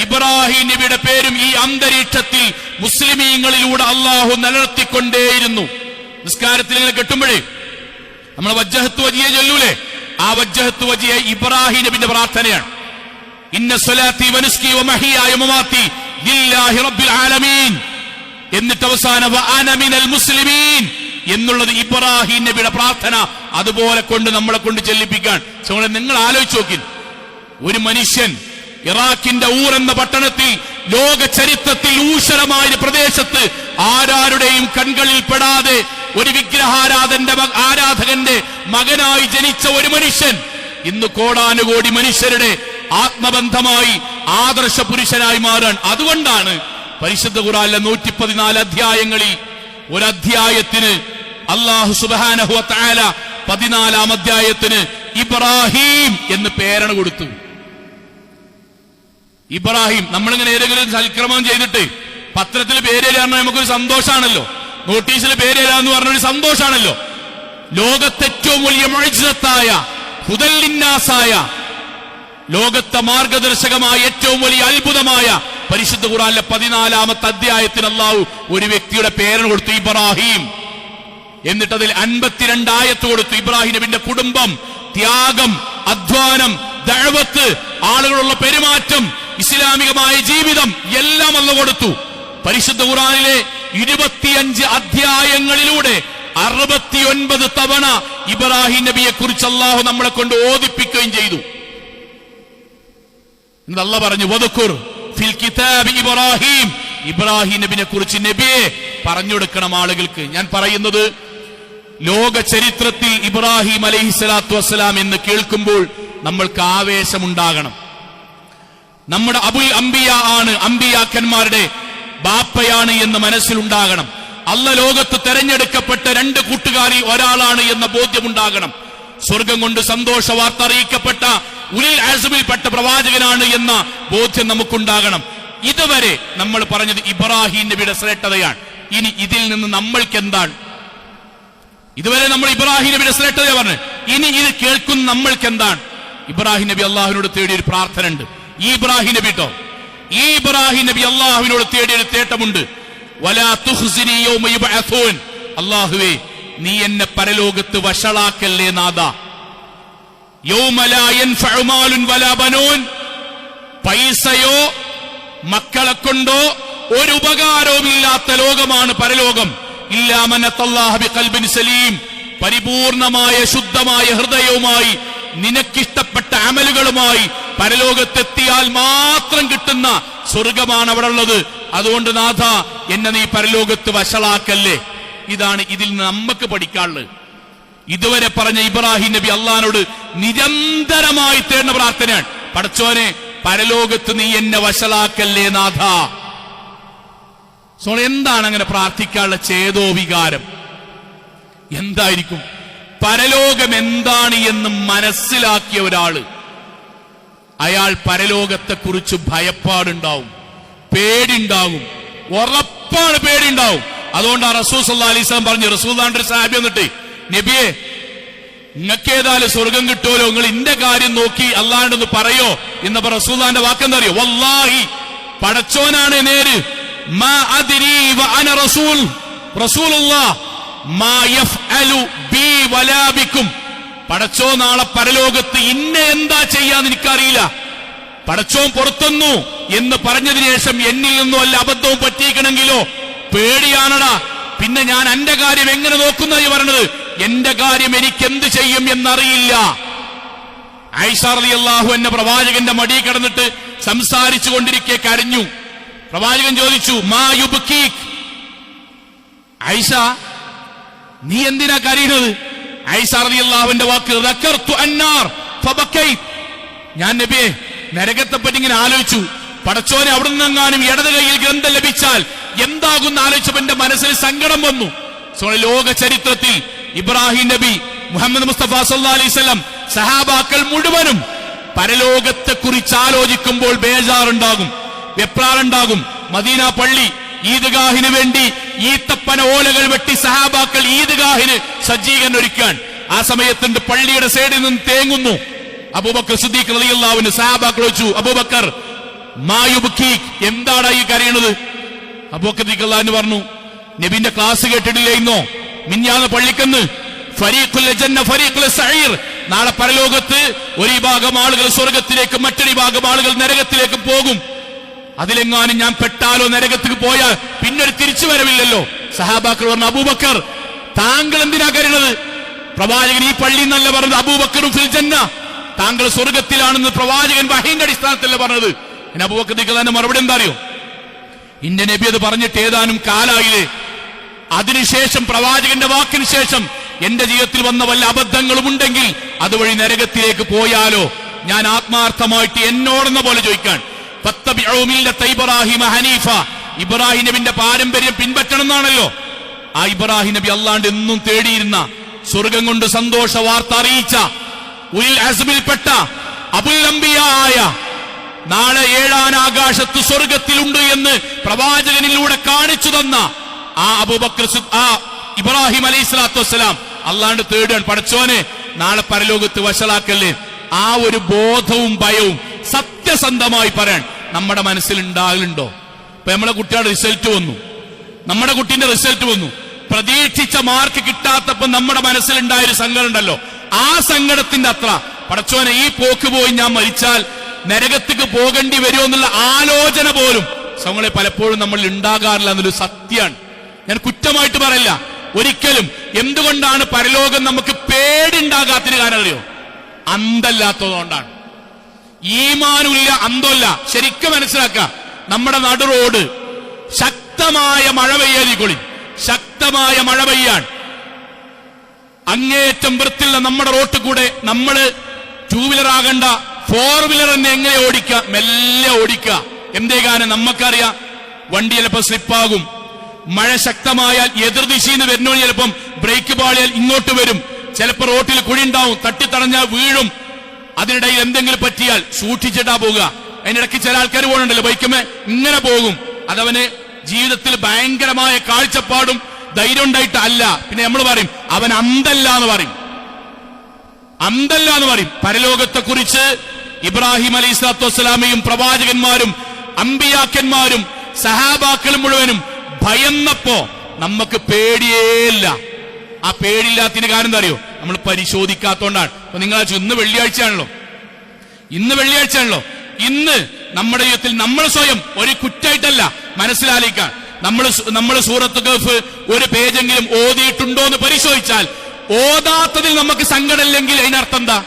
ഇബ്രാഹിം നബിയുടെ പേരും ഈ അന്തരീക്ഷത്തിൽ മുസ്ലിമീങ്ങളിലൂടെ അള്ളാഹു നിലനിർത്തിക്കൊണ്ടേയിരുന്നു. നിസ്കാരത്തിൽ ഇങ്ങനെ കെട്ടുമ്പോഴേ നമ്മൾ വജ്ജഹത്തു വജിയെ ചൊല്ലൂലേ, ആ വജ്ജഹത്തു വജിയെ ഇബ്രാഹിം നബിന്റെ പ്രാർത്ഥനയാണ്. ഇന്ന സ്വലാത്തി വനുസ്കി വമഹിയായ വമമാത്തി ലില്ലാഹി റബ്ബിൽ ആലമീൻ. എന്നിട്ട് അവസാനം വഅന മിനൽ മുസ്ലിമീൻ എന്നുള്ളത് ഇബ്രാഹിം നബിയുടെ പ്രാർത്ഥന. അതുപോലെ കൊണ്ട് നമ്മളെ കൊണ്ട് ചെല്ലിപ്പിക്കാൻ. നിങ്ങൾ ആലോചിച്ച് നോക്കി, ഒരു മനുഷ്യൻ ഇറാഖിന്റെ ഊർ എന്ന പട്ടണത്തിൽ ലോക ചരിത്രത്തിൽ ഊഷരമായ പ്രദേശത്ത് ആരാരുടെയും കൺകളിൽ പെടാതെ ഒരു ആരാധകന്റെ മകനായി ജനിച്ച ഒരു മനുഷ്യൻ ഇന്ന് കോടാനുകോടി മനുഷ്യരുടെ ആത്മബന്ധമായി ആദർശ പുരുഷനായി മാറാൻ. അതുകൊണ്ടാണ് പരിശുദ്ധ ഖുർആനിലെ 114 അധ്യായങ്ങളിൽ ഒരധ്യായത്തിന് അല്ലാഹു സുബ്ഹാനഹു വ തആല 14-ാം അധ്യായത്തിന് ഇബ്രാഹിം എന്ന് പേരാണ് കൊടുത്തു. ഇബ്രാഹിം. നമ്മളിങ്ങനെ ഏതെങ്കിലും സൽക്രമം ചെയ്തിട്ട് പത്രത്തിൽ പേര് തരാന്ന് നമുക്കൊരു സന്തോഷാണല്ലോ, നോട്ടീസിൽ പേര് തരാന്ന് പറഞ്ഞൊരു സന്തോഷാണല്ലോ. ലോകത്തെ ഏറ്റവും വലിയ മുഅ്ജിസത്തായ ഹുദല്ലിന്നാസായ, ലോകത്തെ മാർഗദർശകമായ ഏറ്റവും വലിയ അത്ഭുതമായ പരിശുദ്ധ ഖുർആനിലെ 14-ാമത്തെ അധ്യായത്തിന് അല്ലാഹു ഒരു വ്യക്തിയുടെ പേരാണ് കൊടുത്തു, ഇബ്രാഹിം. എന്നിട്ട് അതിൽ 52 ആയത്ത് കൊടുത്തു. ഇബ്രാഹിം നബിന്റെ കുടുംബം, ത്യാഗം, അധ്വാനം, ദഅവത്ത്, ആളുകളുള്ള പെരുമാറ്റം, ഇസ്ലാമികമായ ജീവിതം എല്ലാം അല്ലാഹു കൊടുത്തു. പരിശുദ്ധ ഖുർആനിലെ 25 അധ്യായങ്ങളിലൂടെ 69 തവണ ഇബ്രാഹിം നബിയെ കുറിച്ച് അല്ലാഹു നമ്മളെ കൊണ്ട് ഓദിപ്പിക്കുകയും ചെയ്തു. അല്ലാഹു പറഞ്ഞു വദുകുർ ഫിൽ കിതാബി ഇബ്രാഹിം, ഇബ്രാഹിം നബിയെ കുറിച്ച് നബിയെ പറഞ്ഞു കൊടുക്കണം ആളുകൾക്ക്. ഞാൻ പറയുന്നത്, ലോക ചരിത്രത്തിൽ ഇബ്രാഹിം അലൈഹിസ്സലാത്തു വസ്സലാം എന്ന് കേൾക്കുമ്പോൾ നമ്മൾക്ക് ആവേശമുണ്ടാകണം. നമ്മുടെ അബുൽ അംബിയ ആണ്, അംബിയാക്കന്മാരുടെ ബാപ്പയാണ് എന്ന് മനസ്സിലുണ്ടാകണം. അല്ലാഹ് ലോകത്ത് തെരഞ്ഞെടുക്കപ്പെട്ട 2 കൂട്ടുകാരിൽ ഒരാളാണ് എന്ന ബോധ്യമുണ്ടാകണം. സ്വർഗം കൊണ്ട് സന്തോഷ വാർത്ത അറിയിക്കപ്പെട്ട ഉലുൽ അസ്മിൽപ്പെട്ട പ്രവാചകനാണ് എന്ന ബോധ്യം നമുക്കുണ്ടാകണം. ഇതുവരെ നമ്മൾ പറഞ്ഞത് ഇബ്രാഹിം നബിയുടെ ശ്രേഷ്ഠതയാണ്. ഇനി ഇതിൽ നിന്ന് നമ്മൾക്ക് എന്താണ്? ഇതുവരെ നമ്മൾ ഇബ്രാഹിം നബിയുടെ ശ്രേഷ്ഠത പറഞ്ഞു. ഇനി ഇത് കേൾക്കുന്ന നമ്മൾക്ക് എന്താണ്? ഇബ്രാഹിം നബി അള്ളാഹുവിനോട് തേടിയൊരു പ്രാർത്ഥന ഉണ്ട്. ഈ ഇബ്രാഹിം നബി ട്ടോ, ഈ ഇബ്രാഹിം നബി അള്ളാഹുവിനോട് തേടിയൊരു തേട്ടമുണ്ട്. വലാ തുഖ്സിനി യൗമ യുബ്അസൂൻ, അല്ലാഹുവേ നീ എന്നെ പരലോകത്ത് വഷളാക്കല്ലേ നാദാ. യൗമ ലാ യൻഫഉ മാലുൻ വലാ ബനൂൻ, പൈസയോ മക്കളെ കൊണ്ടോ ഒരു ഉപകാരവുമില്ലാത്ത ലോകമാണ് പരലോകം. ഇല്ലാ മൻ അത്തല്ലാഹ ബിഖൽബിൻ സലീം, പരിപൂർണമായ ശുദ്ധമായ ഹൃദയവുമായി നിനക്കിഷ്ടപ്പെട്ട അമലുകളുമായി പരലോകത്തെത്തിയാൽ മാത്രം കിട്ടുന്ന സ്വർഗമാണ് അവിടെ ഉള്ളത്. അതുകൊണ്ട് നാഥ എന്നെ നീ പരലോകത്ത് വഷളാക്കല്ലേ. ഇതാണ് ഇതിൽ നിന്ന് നമുക്ക് പഠിക്കാനുള്ളത്. ഇതുവരെ പറഞ്ഞ ഇബ്രാഹിം നബി അള്ളാഹിനോട് നിരന്തരമായി തേടുന്ന പ്രാർത്ഥനയാണ്, പടച്ചോനെ പരലോകത്ത് നീ എന്നെ വഷളാക്കല്ലേ നാഥ. എന്താണ് അങ്ങനെ പ്രാർത്ഥിക്കാനുള്ള ചേതോ വികാരം? എന്തായിരിക്കും? പരലോകം എന്താണ് എന്ന് മനസ്സിലാക്കിയ ഒരാള്, അയാൾ പരലോകത്തെക്കുറിച്ച് ഭയപ്പാടുണ്ടാവും, പേടിണ്ടാവും, ഉറപ്പാണ് പേടിണ്ടാവും. അതുകൊണ്ടാണ് റസൂൽ സല്ലല്ലാഹു അലൈഹി വസല്ലം പറഞ്ഞു, റസൂലുള്ളാഹിന്റെ ഒരു സഹാബി വന്നിട്ട്, നബിയെ നിങ്ങൾക്ക് ഏതായാലും സ്വർഗം കിട്ടുമല്ലോ, നിങ്ങൾ ഇന്റെ കാര്യം നോക്കി അല്ലാണ്ടൊന്ന് പറയോ എന്നപ്പോ റസൂലുള്ളാഹിന്റെ വാക്കെന്താ അറിയോ? വല്ലാഹി, പടച്ചോനാണ് നേര്, മാ അദ്രി വ അന റസൂൽ, റസൂലുള്ളാഹ് മാ യഫ്അലു ബി വലാ ബിക്കും, പടച്ചോ നാളെ പരലോകത്ത് ഇന്നെ എന്താ ചെയ്യാന്ന് എനിക്കറിയില്ല. പടച്ചോൻ പുറത്തുന്നു എന്ന് പറഞ്ഞതിന് ശേഷം എന്നിൽ നിന്നും വല്ല അബദ്ധവും പറ്റിയിക്കണമെങ്കിലോ പേടിയാണടാ. പിന്നെ ഞാൻ എന്റെ കാര്യം എങ്ങനെ നോക്കുന്നതായി പറഞ്ഞത്? എന്റെ കാര്യം എനിക്ക് എന്ത് ചെയ്യും എന്നറിയില്ല. ആയിഷ റളിയല്ലാഹു അൻഹ പ്രവാചകന്റെ മടിയിൽ കിടന്നിട്ട് സംസാരിച്ചു കൊണ്ടിരിക്കെ കരഞ്ഞു. പ്രവാചകൻ ചോദിച്ചു, മാ യുബ്കീക്, ആയിഷ നീ എന്തിനാ കരയുന്നത്? ആയിഷ റളിയല്ലാഹുവിന്റെ വാക്ക്, ദക്കർതു അന്നാർ ഫബക്കൈത്. ഞാൻ നബിയെ നരകത്തെ പറ്റി ഇങ്ങനെ ആലോചിച്ചു. പടച്ചോനെ, അവിടെ നിന്നെങ്ങാനും ഇടത് കൈയിൽ ഗ്രന്ഥം ലഭിച്ചാൽ എന്താകുന്ന ആലോചിച്ചപ്പോ എന്റെ മനസ്സിൽ സങ്കടം വന്നു. ലോക ചരിത്രത്തിൽ ഇബ്രാഹിം നബി, മുഹമ്മദ് മുസ്തഫ സല്ലല്ലാഹു അലൈഹി വസല്ലം, സഹാബാക്കൾ മുഴുവനും പരലോകത്തെ കുറിച്ച് ആലോചിക്കുമ്പോൾ ബേജാറുണ്ടാകും, വെപ്രാറുണ്ടാകും. മദീന പള്ളി ഈദ്ഗാഹിന് വേണ്ടി ഈത്തപ്പന ഓലകൾ വെട്ടി സഹാബാക്കൾ ഈദ്ഗാഹിന് സജ്ജീകരണം ഒരുക്കാൻ. ആ സമയത്തുണ്ട് പള്ളിയുടെ സൈഡിൽ നിന്ന് തേങ്ങുന്നു. അബൂബക്കർ സിദ്ദീഖ് റളിയല്ലാഹു അൻഹു സഹാബാക്കൾ ചോദിച്ചു, അബൂബക്കർ മായുബ്കീക്, എന്താണ് ഈ കരയുന്നത്? അബൂബക്കർ റളിയല്ലാഹു അൻഹു പറഞ്ഞു, നബിന്റെ ക്ലാസ് കേട്ടിട്ടില്ലേ ഇന്നോ മിഞ്ഞാന്ന് പള്ളിക്കന്ന്? ഫരീഖുൽ ജന്ന ഫരീഖുൽ സഈർ, നാളെ പരലോകത്ത് ഒരു വിഭാഗം ആളുകൾ സ്വർഗത്തിലേക്കും മറ്റൊരു വിഭാഗം ആളുകൾ നരകത്തിലേക്കും പോകും. അതിലെങ്ങാനും ഞാൻ പെട്ടാലോ, നരകത്തിലേക്ക് പോയാൽ പിന്നൊരു തിരിച്ചു വരവില്ലല്ലോ. സഹാബാക്കൾ പറഞ്ഞു, അബൂബക്കർ താങ്കൾ എന്തിനാ കരുന്നത്? പ്രവാചകൻ ഈ പള്ളി എന്നല്ല പറഞ്ഞത്, അബൂബക്കറും ഫിൽ ജന്ന, താങ്കൾ സ്വർഗത്തിലാണെന്ന് പ്രവാചകൻ വഹീന്റെ അടിസ്ഥാനത്തിലല്ല പറഞ്ഞത്. പിന്നെ അബൂബക്കർ തന്നെ മറുപടി എന്താ അറിയോ? ഇന്റെ നബി അത് പറഞ്ഞിട്ട് ഏതാനും കാലായില്ലേ, അതിനുശേഷം പ്രവാചകന്റെ വാക്കിന് ശേഷം എന്റെ ജീവിതത്തിൽ വന്ന വല്ല അബദ്ധങ്ങളും ഉണ്ടെങ്കിൽ അതുവഴി നരകത്തിലേക്ക് പോയാലോ ഞാൻ ആത്മാർത്ഥമായിട്ട് എന്നോടെന്ന പോലെ ചോദിക്കാൻ, ഇബ്രാഹിം നബിന്റെ പാരമ്പര്യം പിൻപറ്റണം എന്നാണല്ലോ. ആ ഇബ്രാഹിം നബി അല്ലാണ്ട് എന്നും തേടിയിരുന്ന, സ്വർഗം കൊണ്ട് സന്തോഷ വാർത്ത അറിയിച്ച, ഉൽ അസ്മിൽപ്പെട്ട അബുൽ അംബിയായ, നാളെ ഏഴാൻ ആകാശത്ത് സ്വർഗത്തിലുണ്ട് എന്ന് പ്രവാചകനിലൂടെ കാണിച്ചു തന്ന ആ അബൂബക്കർ, ആ ഇബ്രാഹിം അലൈഹിസ്സലാത്തു വസ്സലാം അല്ലാണ്ട് തേടുകയാണ്, പടച്ചോനെ നാളെ പരലോകത്ത് വഷളാക്കല്ലേ. ആ ഒരു ബോധവും ഭയവും സത്യസന്ധമായി പറയാൻ നമ്മുടെ മനസ്സിൽ ഉണ്ടാകലുണ്ടോ? ഇപ്പൊ നമ്മളെ കുട്ടിയുടെ റിസൾട്ട് വന്നു, നമ്മുടെ കുട്ടീന്റെ റിസൾട്ട് വന്നു, പ്രതീക്ഷിച്ച മാർക്ക് കിട്ടാത്തപ്പോ നമ്മുടെ മനസ്സിലുണ്ടായൊരു സങ്കടം ഉണ്ടല്ലോ, ആ സങ്കടത്തിന്റെ അത്ര പടച്ചോനെ ഈ പോക്ക് പോയി ഞാൻ മരിച്ചാൽ നരകത്തേക്ക് പോകേണ്ടി വരുമോ എന്നുള്ള ആലോചന പോലും സങ്ങളെ പലപ്പോഴും നമ്മൾ ഉണ്ടാകാറില്ല എന്നൊരു സത്യമാണ്. ഞാൻ കുറ്റമായിട്ട് പറയില്ല ഒരിക്കലും. എന്തുകൊണ്ടാണ് പരലോകം നമുക്ക് പേടിണ്ടാകാത്തിന് കാരണം അറിയോ? അന്തല്ലാത്തതുകൊണ്ടാണ്. ഈമാനുമില്ല, അന്തമില്ല. ശരിക്കും മനസ്സിലാക്കുക, നമ്മുടെ നടു റോഡ് ശക്തമായ മഴ പെയ്യാതിക്കൊള്ളി, ശക്തമായ മഴ പെയ്യാൻ അങ്ങേറ്റം വൃത്തിയുള്ള നമ്മുടെ റോട്ടിൽ കൂടെ നമ്മള് ടൂ വീലർ ആകണ്ട, ഫോർ വീലർ തന്നെ എങ്ങനെ ഓടിക്കുക? മെല്ലെ ഓടിക്കുക. എന്തേ കാരണം? നമുക്കറിയാം വണ്ടി ചിലപ്പോ സ്ലിപ്പാകും, മഴ ശക്തമായാൽ എതിർദിശയിൽ നിന്ന് വരുന്നവന് ചിലപ്പം ബ്രേക്ക് പാളിയാൽ ഇങ്ങോട്ട് വരും, ചിലപ്പോൾ റോട്ടിൽ കുഴി ഉണ്ടാവും, തട്ടിത്തടഞ്ഞാൽ വീഴും. അതിനിടയിൽ എന്തെങ്കിലും പറ്റിയാൽ സൂക്ഷിച്ചിട്ടാ പോവുക. അതിനിടയ്ക്ക് ചില ആൾക്കാർ പോകുന്നുണ്ടല്ലോ ബൈക്കുമേ, ഇങ്ങനെ പോകും. അതവന് ജീവിതത്തിൽ ഭയങ്കരമായ കാഴ്ചപ്പാടും ധൈര്യം ഉണ്ടായിട്ട് അല്ല. പിന്നെ നമ്മൾ പറയും അവൻ അന്തല്ല എന്ന് പറയും, അന്തല്ല എന്ന് പറയും. പരലോകത്തെ കുറിച്ച് ഇബ്രാഹിം അലൈഹിസ്സലാത്തു വസ്സലാമയും പ്രവാചകന്മാരും അമ്പിയാക്കന്മാരും സഹാബാക്കളും മുഴുവനും ഭയന്നപ്പോ നമുക്ക് പേടിയേയില്ല. ആ പേടിയില്ലാത്തതിന് കാരണം എന്താ അറിയോ? നമ്മൾ പരിശോധിക്കാത്തോണ്ടാണ്. അപ്പൊ നിങ്ങൾ ഇന്ന് വെള്ളിയാഴ്ചയാണല്ലോ, ഇന്ന് വെള്ളിയാഴ്ചയാണല്ലോ. ഇന്ന് നമ്മുടെ ജീവിതത്തിൽ നമ്മൾ സ്വയം ഒരു കുറ്റായിട്ടല്ല മനസ്സിലാലിക്കാൻ, നമ്മൾ സൂറത്ത് കഹ്ഫ് ഒരു പേജെങ്കിലും ഓതിയിട്ടുണ്ടോ എന്ന് പരിശോധിച്ചാൽ, ഓതാത്തതിൽ നമുക്ക് സങ്കടമില്ലെങ്കിൽ അതിനർത്ഥം എന്താ?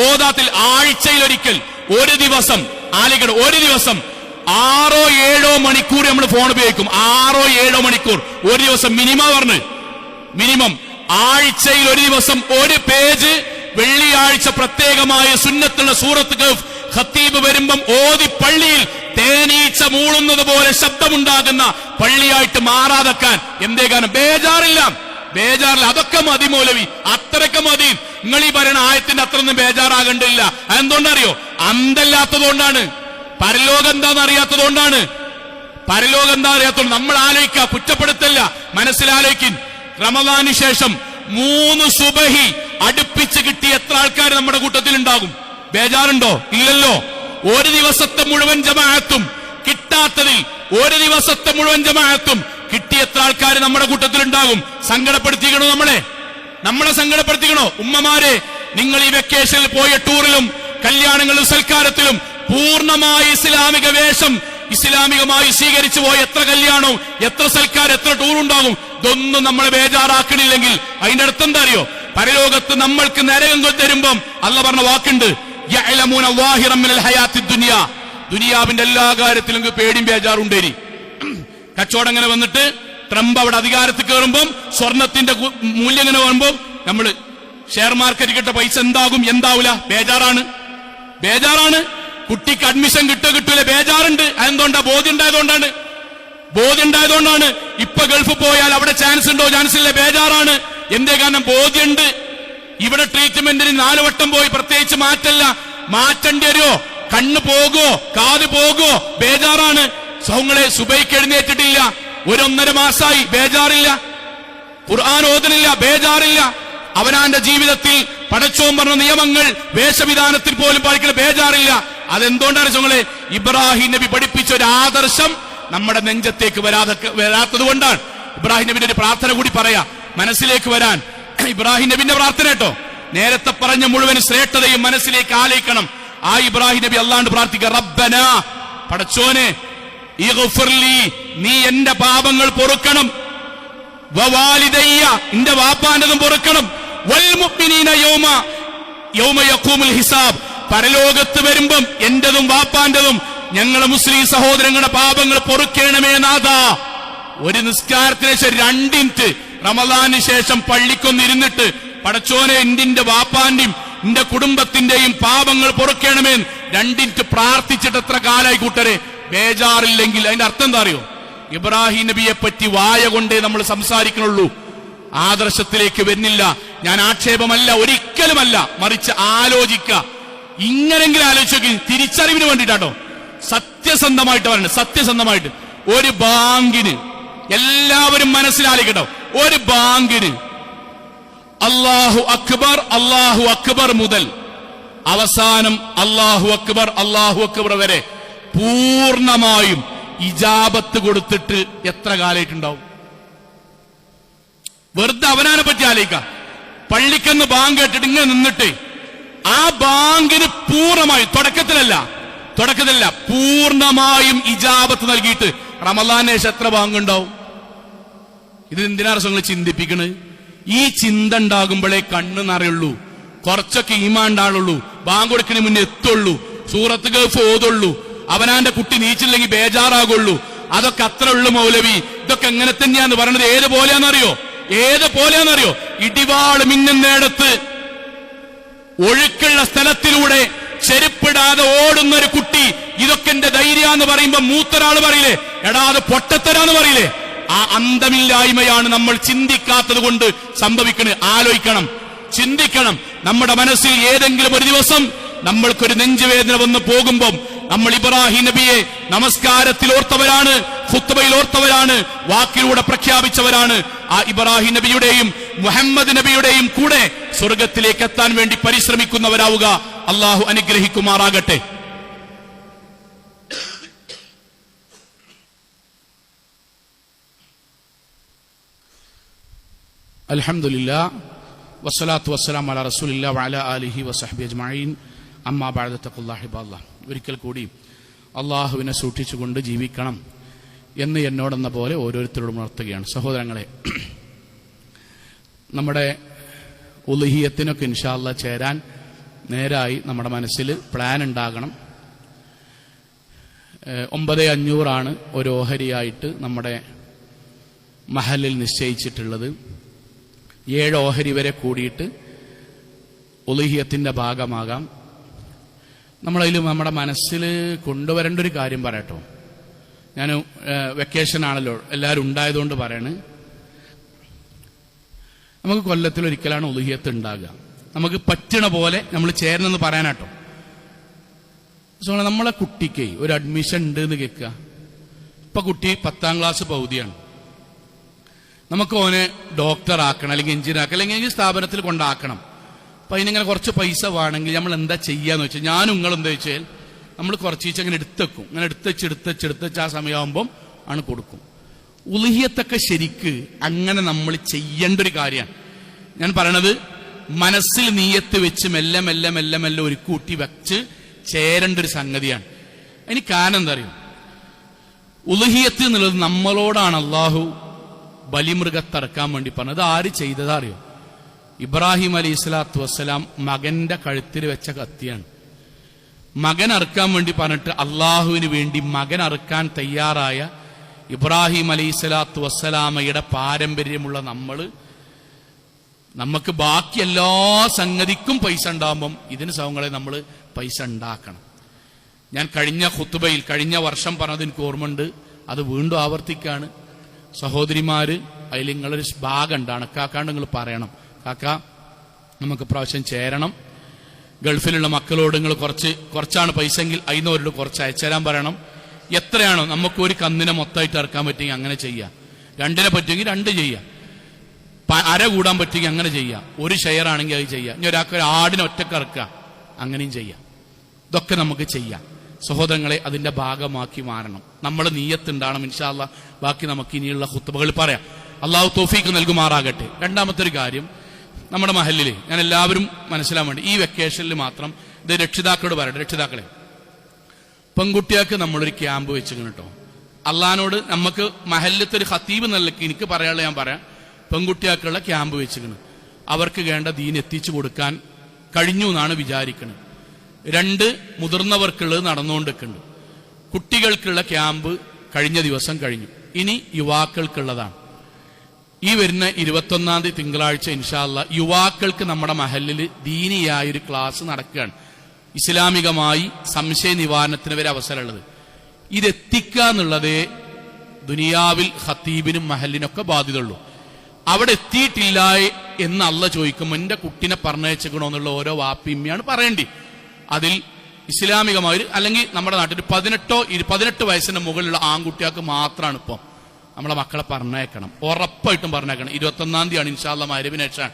ഓതാത്തിൽ ആഴ്ചയിലൊരിക്കൽ ഒരു ദിവസം ആലിക്കട ഒരു ദിവസം 6-7 മണിക്കൂർ നമ്മൾ ഫോൺ ഉപയോഗിക്കും. 6-7 മണിക്കൂർ ഒരു ദിവസം മിനിമം പറഞ്ഞ്, മിനിമം ആഴ്ചയിൽ ഒരു ദിവസം ഒരു പേജ് വെള്ളിയാഴ്ച പ്രത്യേകമായ സുന്നത്തുള്ള സൂറത്ത് കഹ്ഫ് ഖത്തീബ് വരുമ്പം ഓതി പള്ളിയിൽ തേനീച്ച മൂളുന്നത് പോലെ ശബ്ദമുണ്ടാകുന്ന പള്ളിയായിട്ട് മാറാതെക്കാൻ. എന്തേ കാരണം? ബേജാറില്ല, ബേജാറില്ല. അതൊക്കെ മതി മൗലവി, അത്രയൊക്കെ മതി. നിങ്ങൾ ഈ പറയുന്ന ആയത്തിന്റെ അത്രയൊന്നും ബേജാറാകണ്ടില്ല. അതെന്തുകൊണ്ടറിയോ? അന്തല്ലാത്തതുകൊണ്ടാണ്. പരലോകം എന്താന്ന് അറിയാത്തതുകൊണ്ടാണ്. പരലോകം എന്താ അറിയാത്തതുകൊണ്ട് നമ്മൾ ആലോചിക്കുക, കുറ്റപ്പെടുത്തല്ല, മനസ്സിലാലോചിക്കും. റമദാന് ശേഷം 3 സുബഹി അടുപ്പിച്ച് കിട്ടിയ എത്ര ആൾക്കാർ നമ്മുടെ കൂട്ടത്തിൽ ഉണ്ടാകും? ബേജാറുണ്ടോ? ഇല്ലല്ലോ. ഒരു ദിവസത്തെ മുഴുവൻ ജമാഅത്തും കിട്ടാത്തതിൽ ഒരു ദിവസത്തെ മുഴുവൻ ജമാഅത്തും കിട്ടിയ എത്ര ആൾക്കാർ നമ്മുടെ കൂട്ടത്തിൽ ഉണ്ടാകും? സങ്കടപ്പെടുത്തിക്കണോ? നമ്മളെ സങ്കടപ്പെടുത്തിക്കണോ? ഉമ്മമാരെ, നിങ്ങൾ ഈ വെക്കേഷനിൽ പോയ ടൂറിലും കല്യാണങ്ങളിലും സൽക്കാരത്തിലും പൂർണ്ണമായി ഇസ്ലാമിക വേഷം ഇസ്ലാമികമായി സ്വീകരിച്ചു പോയ എത്ര കല്യാണവും എത്ര സൽക്കാരം എത്ര ടൂറുണ്ടാകും? ഇതൊന്നും നമ്മളെ ബേജാറാക്കണില്ലെങ്കിൽ അതിന്റെ അടുത്ത് എന്താ അറിയോ? പരലോകത്ത് നമ്മൾക്ക് നരകം തരുമ്പം അള്ള പറഞ്ഞ വാക്കുണ്ട്, യഅലമൂന വാഹിറൻ മിനൽ ഹയാത്തി ദുനിയ, ദുനിയാവിന്റെ എല്ലാ കാര്യത്തിലും പേടിയും ബേജാറുണ്ടേരി. കച്ചവടം അങ്ങനെ വന്നിട്ട് ട്രംപ് അവിടെ അധികാരത്തിൽ കയറുമ്പോൾ സ്വർണത്തിന്റെ മൂല്യം എങ്ങനെ വരുമ്പോൾ നമ്മള് ഷെയർ മാർക്കറ്റ് കിട്ട പൈസ എന്താവൂല ബേജാറാണ്. കുട്ടിക്ക് അഡ്മിഷൻ കിട്ടൂല ബേജാറുണ്ട്. അതെന്തുകൊണ്ടാ? ബോധ്യം ഉണ്ടായതുകൊണ്ടാണ്. ഇപ്പൊ ഗൾഫ് പോയാൽ അവിടെ ചാൻസ് ഉണ്ടോ? ചാൻസ് ഇല്ല, ബേജാറാണ്. എന്തേ? കാരണം ബോധ്യമുണ്ട്. ഇവിടെ ട്രീറ്റ്മെന്റിന് 4 വട്ടം പോയി, പ്രത്യേകിച്ച് മാറ്റേണ്ടി വരുമോ? കണ്ണ് പോകുമോ? കാത് പോകുമോ? ബേജാറാണ്. സൗങ്ങളെ സുബൈക്ക് എഴുന്നേറ്റിട്ടില്ല, 1.5 മാസമായി, ബേജാറില്ല. ഖുർആൻ ഓതണില്ല, ബേജാറില്ല. അവനാന്റെ ജീവിതത്തിൽ പടച്ചോൻ പറഞ്ഞ നിയമങ്ങൾ വേഷവിധാനത്തിൽ പോലും പാലിക്കുന്ന ബേജാറില്ല. അതെന്തുകൊണ്ടാണ് സൗങ്ങളെ? ഇബ്രാഹിം നബി പഠിപ്പിച്ച ഒരു ആദർശം നമ്മുടെ നെഞ്ചത്തേക്ക് വരാത്തത് കൊണ്ടാണ്. ഇബ്രാഹിം നബിന്റെ ഒരു പ്രാർത്ഥന കൂടി പറയാ മനസ്സിലേക്ക് വരാൻ. ഇബ്രാഹിം നബിന്റെ പ്രാർത്ഥന കേട്ടോ, നേരത്തെ പറഞ്ഞ മുഴുവൻ ശ്രേഷ്ഠതയും മനസ്സിലേക്ക് ആലയിക്കണം. ആ ഇബ്രാഹിം നബി അല്ലാണ്ട് പ്രാർത്ഥിക്കുക, റബ്ബന, പടച്ചോനെ, ഇഗ്ഫിർലി, നീ എന്റെ പാപങ്ങൾ പൊറുക്കണം, വവാലിദയ്യ, എന്റെ വാപ്പാന്റതും പൊറുക്കണം, വൽ മുഅ്മിനീന യൗമ യഖൂമുൽ ഹിസാബ്, പരലോകത്ത് വരുമ്പം എന്റതും വാപ്പാന്റതും ഞങ്ങളെ മുസ്ലിം സഹോദരങ്ങളുടെ പാപങ്ങൾ പൊറുക്കണമേ നാഥാ. ഒരു നിസ്കാരത്തിന് ശേഷം 2 മിനിറ്റ് റമദാന് ശേഷം പള്ളിക്കൊന്നിരുന്നിട്ട് പടച്ചോനെ എന്റെ വാപ്പാന്റെയും എന്റെ കുടുംബത്തിന്റെയും പാപങ്ങൾ പൊറുക്കണമേ 2 മിനിറ്റ് പ്രാർത്ഥിച്ചിട്ട് എത്ര കാലായി കൂട്ടരെ? ബേജാറില്ലെങ്കിൽ അതിന്റെ അർത്ഥം എന്താ അറിയോ? ഇബ്രാഹിം നബിയെ പറ്റി വായ കൊണ്ടേ നമ്മൾ സംസാരിക്കണുള്ളൂ, ആദർശത്തിലേക്ക് വരുന്നില്ല. ഞാൻ ആക്ഷേപമല്ല, ഒരിക്കലുമല്ല, മറിച്ച് ആലോചിക്കുക. ഇങ്ങനെങ്കിലും ആലോചിച്ച് തിരിച്ചറിവിന് വേണ്ടിയിട്ടാട്ടോ, സത്യസന്ധമായിട്ട് പറയണം. സത്യസന്ധമായിട്ട് ഒരു ബാങ്കിന് എല്ലാവരും മനസ്സിലാലിക്കട്ടോ, ഒരു ബാങ്കിന് അല്ലാഹു അക്ബർ മുതൽ അവസാനം അല്ലാഹു അക്ബർ വരെ പൂർണ്ണമായും ഇജാബത്ത് കൊടുത്തിട്ട് എത്ര കാലമായിട്ടുണ്ടാവും? വെറുതെ അവനാനെ പറ്റി ആലോചിക്കാം. പള്ളിക്കെന്ന് ബാങ്ക് കേട്ടിട്ട് ഇങ്ങനെ നിന്നിട്ട് ആ ബാങ്കിന് പൂർണ്ണമായും തുടക്കത്തിലല്ല പൂർണ്ണമായും ഇജാബത്ത് നൽകിയിട്ട് റമളാന് ശേഷം എത്ര ബാങ്ക് ഉണ്ടാവും? ഇത് എന്തിനാണ് നിങ്ങൾ ചിന്തിപ്പിക്കണത്? ഈ ചിന്ത ഉണ്ടാകുമ്പോഴേ കണ്ണ് നിറയുള്ളൂ, കുറച്ചൊക്കെ ഈമാൻ ഉണ്ടാവുള്ളൂ, ബാങ്ക് കൊടുക്കുന്നതിന് മുന്നേ എത്തുള്ളൂ, സൂറത്ത് ഗൾഫ് ഓതുള്ളൂ, അവനാന്റെ കുട്ടി നീച്ചില്ലെങ്കിൽ ബേജാറാകുള്ളൂ. അതൊക്കെ അത്ര ഉള്ളു മൗലവി. ഇതൊക്കെ എങ്ങനെ തന്നെയാന്ന് പറയണത് ഏതുപോലെയാണെന്നറിയോ? ഇടിവാള് മിന്നുന്നിടത്ത് ഒഴുക്കുള്ള സ്ഥലത്തിലൂടെ ചെരുപ്പിടാതെ ഓടുന്നൊരു കുട്ടി ഇതൊക്കെ എന്റെ ധൈര്യാന്ന് പറയുമ്പോ മൂത്തൊരാള് പറയില്ലേ, എടാ അത് പൊട്ടത്തരാന്ന് പറയില്ലേ? ആ അന്തമില്ലായ്മയാണ് നമ്മൾ ചിന്തിക്കാത്തത് കൊണ്ട് സംഭവിക്കുന്നത്. ആലോചിക്കണം, ചിന്തിക്കണം. നമ്മുടെ മനസ്സിൽ ഏതെങ്കിലും ഒരു ദിവസം നമ്മൾക്കൊരു നെഞ്ചുവേദന വന്ന് പോകുമ്പം നമ്മൾ ഇബ്രാഹിം നബിയെ നമസ്കാരത്തിൽ ഓർത്തവരാണ്, ഖുത്ബയിൽ ഓർത്തവരാണ്, വാക്കിലൂടെ പ്രഖ്യാപിച്ചവരാണ്. ആ ഇബ്രാഹിം നബിയുടെയും മുഹമ്മദ് നബിയുടെയും കൂടെ സ്വർഗത്തിലേക്ക് എത്താൻ വേണ്ടി പരിശ്രമിക്കുന്നവരാവുക. അള്ളാഹു അനുഗ്രഹിക്കുമാറാകട്ടെ. അൽഹംദുലില്ലാഹ് വസ്സലാത്തു വസ്സലാമു അലാ റസൂലില്ലാഹി വഅലാ ആലിഹി വസഹ്ബിഹി അജ്മഈൻ. അമ്മാ ബഅദ തഖുല്ലാഹി ഇബാദല്ലാഹ്. ഒരിക്കൽ കൂടി അള്ളാഹുവിനെ സൂക്ഷിച്ചുകൊണ്ട് ജീവിക്കണം എന്ന് എന്നോടെന്ന പോലെ ഓരോരുത്തരോടും ഉണർത്തുകയാണ്. സഹോദരങ്ങളെ, നമ്മുടെ ഉളുഹിയത്തിനൊക്കെ ഇൻഷാ അല്ലാഹ് ചേരാൻ നേരായി നമ്മുടെ മനസ്സിൽ പ്ലാൻ ഉണ്ടാകണം. 9,500 ഒരു ഓഹരിയായിട്ട് നമ്മുടെ മഹലിൽ നിശ്ചയിച്ചിട്ടുള്ളത്. 7 ഓഹരി വരെ കൂടിയിട്ട് ഉളുഹിയത്തിന്റെ ഭാഗമാകാം. നമ്മളതിൽ നമ്മുടെ മനസ്സിൽ കൊണ്ടുവരേണ്ട ഒരു കാര്യം പറയട്ടോ. ഞാൻ വെക്കേഷൻ ആണല്ലോ, എല്ലാവരും ഉണ്ടായതുകൊണ്ട് പറയണ്. നമുക്ക് കൊല്ലത്തിലൊരിക്കലാണ് ഉളുഹിയത്ത് ഉണ്ടാകുക. നമുക്ക് പറ്റണ പോലെ നമ്മൾ ചേരണമെന്ന് പറയാനാട്ടോ. നമ്മളെ കുട്ടിക്ക് ഒരു അഡ്മിഷൻ ഉണ്ട് എന്ന് കേൾക്കുക. ഇപ്പൊ കുട്ടി 10ാം ക്ലാസ് പൗതിയാണ്. നമുക്ക് ഓനെ ഡോക്ടർ ആക്കണം, അല്ലെങ്കിൽ എഞ്ചിനീയർ ആക്കണം, അല്ലെങ്കിൽ സ്ഥാപനത്തിൽ കൊണ്ടാക്കണം. അപ്പൊ അതിനിങ്ങനെ കുറച്ച് പൈസ വേണമെങ്കിൽ നമ്മൾ എന്താ ചെയ്യാന്ന് വെച്ചാൽ, ഞാനും നിങ്ങളെന്താ വെച്ചാൽ നമ്മൾ കുറച്ച് അങ്ങനെ എടുത്തേക്കും. അങ്ങനെ എടുത്തച്ച് ആ സമയമാകുമ്പം ആണ് കൊടുക്കും. ഉളുഹിയത്തൊക്കെ ശരിക്ക് അങ്ങനെ നമ്മൾ ചെയ്യേണ്ട ഒരു കാര്യമാണ്. ഞാൻ പറയണത് മനസ്സിൽ നീയത്ത് വെച്ച് മെല്ലെ മെല്ലെ മെല്ലെ മെല്ലെ ഒരു കൂട്ടി വെച്ച് ചേരേണ്ട ഒരു സംഗതിയാണ്. അതിന് കാരണം എന്താ അറിയോ? ഉളുഹിയത്ത് എന്നുള്ളത് നമ്മളോടാണ് അള്ളാഹു ബലിമൃഗത്തറക്കാൻ വേണ്ടി പറഞ്ഞത്. ആര് ചെയ്തതാ അറിയോ? ഇബ്രാഹിം അലൈഹി സ്വലാത്തു വസ്സലാം മകന്റെ കഴുത്തിൽ വെച്ച കത്തിയാണ്. മകൻ അറുക്കാൻ വേണ്ടി പറഞ്ഞിട്ട് അള്ളാഹുവിന് വേണ്ടി മകൻ അറുക്കാൻ തയ്യാറായ ഇബ്രാഹിം അലൈഹിസ്സലാത്തു വസ്സലാമയുടെ പാരമ്പര്യമുള്ള നമുക്ക് ബാക്കി എല്ലാ സംഗതിക്കും പൈസ ഉണ്ടാകുമ്പം ഇതിന് സഹോദരങ്ങളെ നമ്മൾ പൈസ ഉണ്ടാക്കണം. ഞാൻ കഴിഞ്ഞ ഖുത്ബയിൽ കഴിഞ്ഞ വർഷം പറഞ്ഞത് എനിക്ക് ഓർമ്മയുണ്ട്, അത് വീണ്ടും ആവർത്തിക്കാണ്. സഹോദരിമാര് അതിൽ നിങ്ങളൊരു ഭാഗം ഉണ്ടാണ്, കാക്കാണ്ട് നിങ്ങൾ പറയണം, കാക്ക നമുക്ക് പ്രാവശ്യം ചേരണം, ഗൾഫിലുള്ള മക്കളോട് നിങ്ങൾ കുറച്ചാണ് പൈസ എങ്കിൽ അതിനോരോട് കുറച്ച് അയച്ചുതരാൻ പറയണം. എത്രയാണോ നമുക്ക് ഒരു കന്നിനെ മൊത്തമായിട്ട് ഇറക്കാൻ പറ്റുമെങ്കിൽ അങ്ങനെ ചെയ്യാം, 2നെ പറ്റുമെങ്കിൽ 2 ചെയ്യാം, അര കൂടാൻ പറ്റുമെങ്കിൽ അങ്ങനെ ചെയ്യാം, ഒരു ഷെയർ ആണെങ്കിൽ അത് ചെയ്യാം, ഇനി ഒരാൾക്ക് ഒരു ആടിനെ ഒറ്റക്ക് ഇറക്കുക അങ്ങനെയും ചെയ്യാം. ഇതൊക്കെ നമുക്ക് ചെയ്യാം സഹോദരങ്ങളെ, അതിന്റെ ഭാഗമാക്കി മാറണം. നമ്മൾ നീയത്തുണ്ടാകണം. ഇൻഷാ അല്ലാഹ് ബാക്കി നമുക്ക് ഇനിയുള്ള ഖുത്ബകൾ പറയാം. അള്ളാഹു തൗഫീഖ് നൽകുമാറാകട്ടെ. രണ്ടാമത്തെ ഒരു കാര്യം, നമ്മുടെ മഹല്ലിൽ ഞാൻ എല്ലാവരും മനസ്സിലാൻ വേണ്ടി ഈ വെക്കേഷനിൽ മാത്രം ഇത് രക്ഷിതാക്കളോട് പറയട്ടെ, രക്ഷിതാക്കളെ പെൺകുട്ടികൾക്ക് നമ്മളൊരു ക്യാമ്പ് വെച്ചിരിക്കണം കേട്ടോ. അള്ളഹാനോട് നമുക്ക് മഹല്ലത്തെ ഒരു ഖത്തീബ് എന്നുള്ളക്ക് എനിക്ക് പറയാനുള്ള ഞാൻ പറയാം, പെൺകുട്ടികൾക്കുള്ള ക്യാമ്പ് വെച്ചിരിക്കണം. അവർക്ക് വേണ്ട ദീൻ എത്തിച്ചു കൊടുക്കാൻ കഴിഞ്ഞു എന്നാണ് വിചാരിക്കുന്നത്. 2 മുതിർന്നവർക്കുള്ളത് നടന്നുകൊണ്ടിരിക്കുന്നുണ്ട്. കുട്ടികൾക്കുള്ള ക്യാമ്പ് കഴിഞ്ഞ ദിവസം കഴിഞ്ഞു. ഇനി യുവാക്കൾക്കുള്ളതാണ്. ഈ വരുന്ന 21-ാം തീയതി തിങ്കളാഴ്ച ഇൻഷാ അല്ലാഹ് യുവാക്കൾക്ക് നമ്മുടെ മഹല്ലിൽ ദീനിയായൊരു ക്ലാസ് നടക്കുകയാണ്. ഇസ്ലാമികമായി സംശയ നിവാരണത്തിന് വരെ അവസരമുള്ളത്. ഇതെത്തിക്കുക എന്നുള്ളതേ ദുനിയാവിൽ ഖത്തീബിനും മഹല്ലിനൊക്കെ ബാധ്യതയുള്ളൂ. അവിടെ എത്തിയിട്ടില്ല എന്ന് അള്ളാഹ് ചോദിക്കുമ്പോൾ എന്റെ കുട്ടിനെ പറഞ്ഞയച്ചേക്കണോ എന്നുള്ള ഓരോ വാപ്പിമ്മയാണ് പറയേണ്ടി. അതിൽ ഇസ്ലാമികമായി അല്ലെങ്കിൽ നമ്മുടെ നാട്ടിൽ 18 വയസ്സിന് മുകളിലുള്ള ആൺകുട്ടികൾക്ക് മാത്രമാണ് ഇപ്പം നമ്മളെ മക്കളെ പറഞ്ഞയക്കണം, ഉറപ്പായിട്ടും പറഞ്ഞേക്കണം. 21-ാം തീയതിയാണ് ഇൻഷാ അല്ലാഹ് മഗ്‌രിബിന് ശേഷം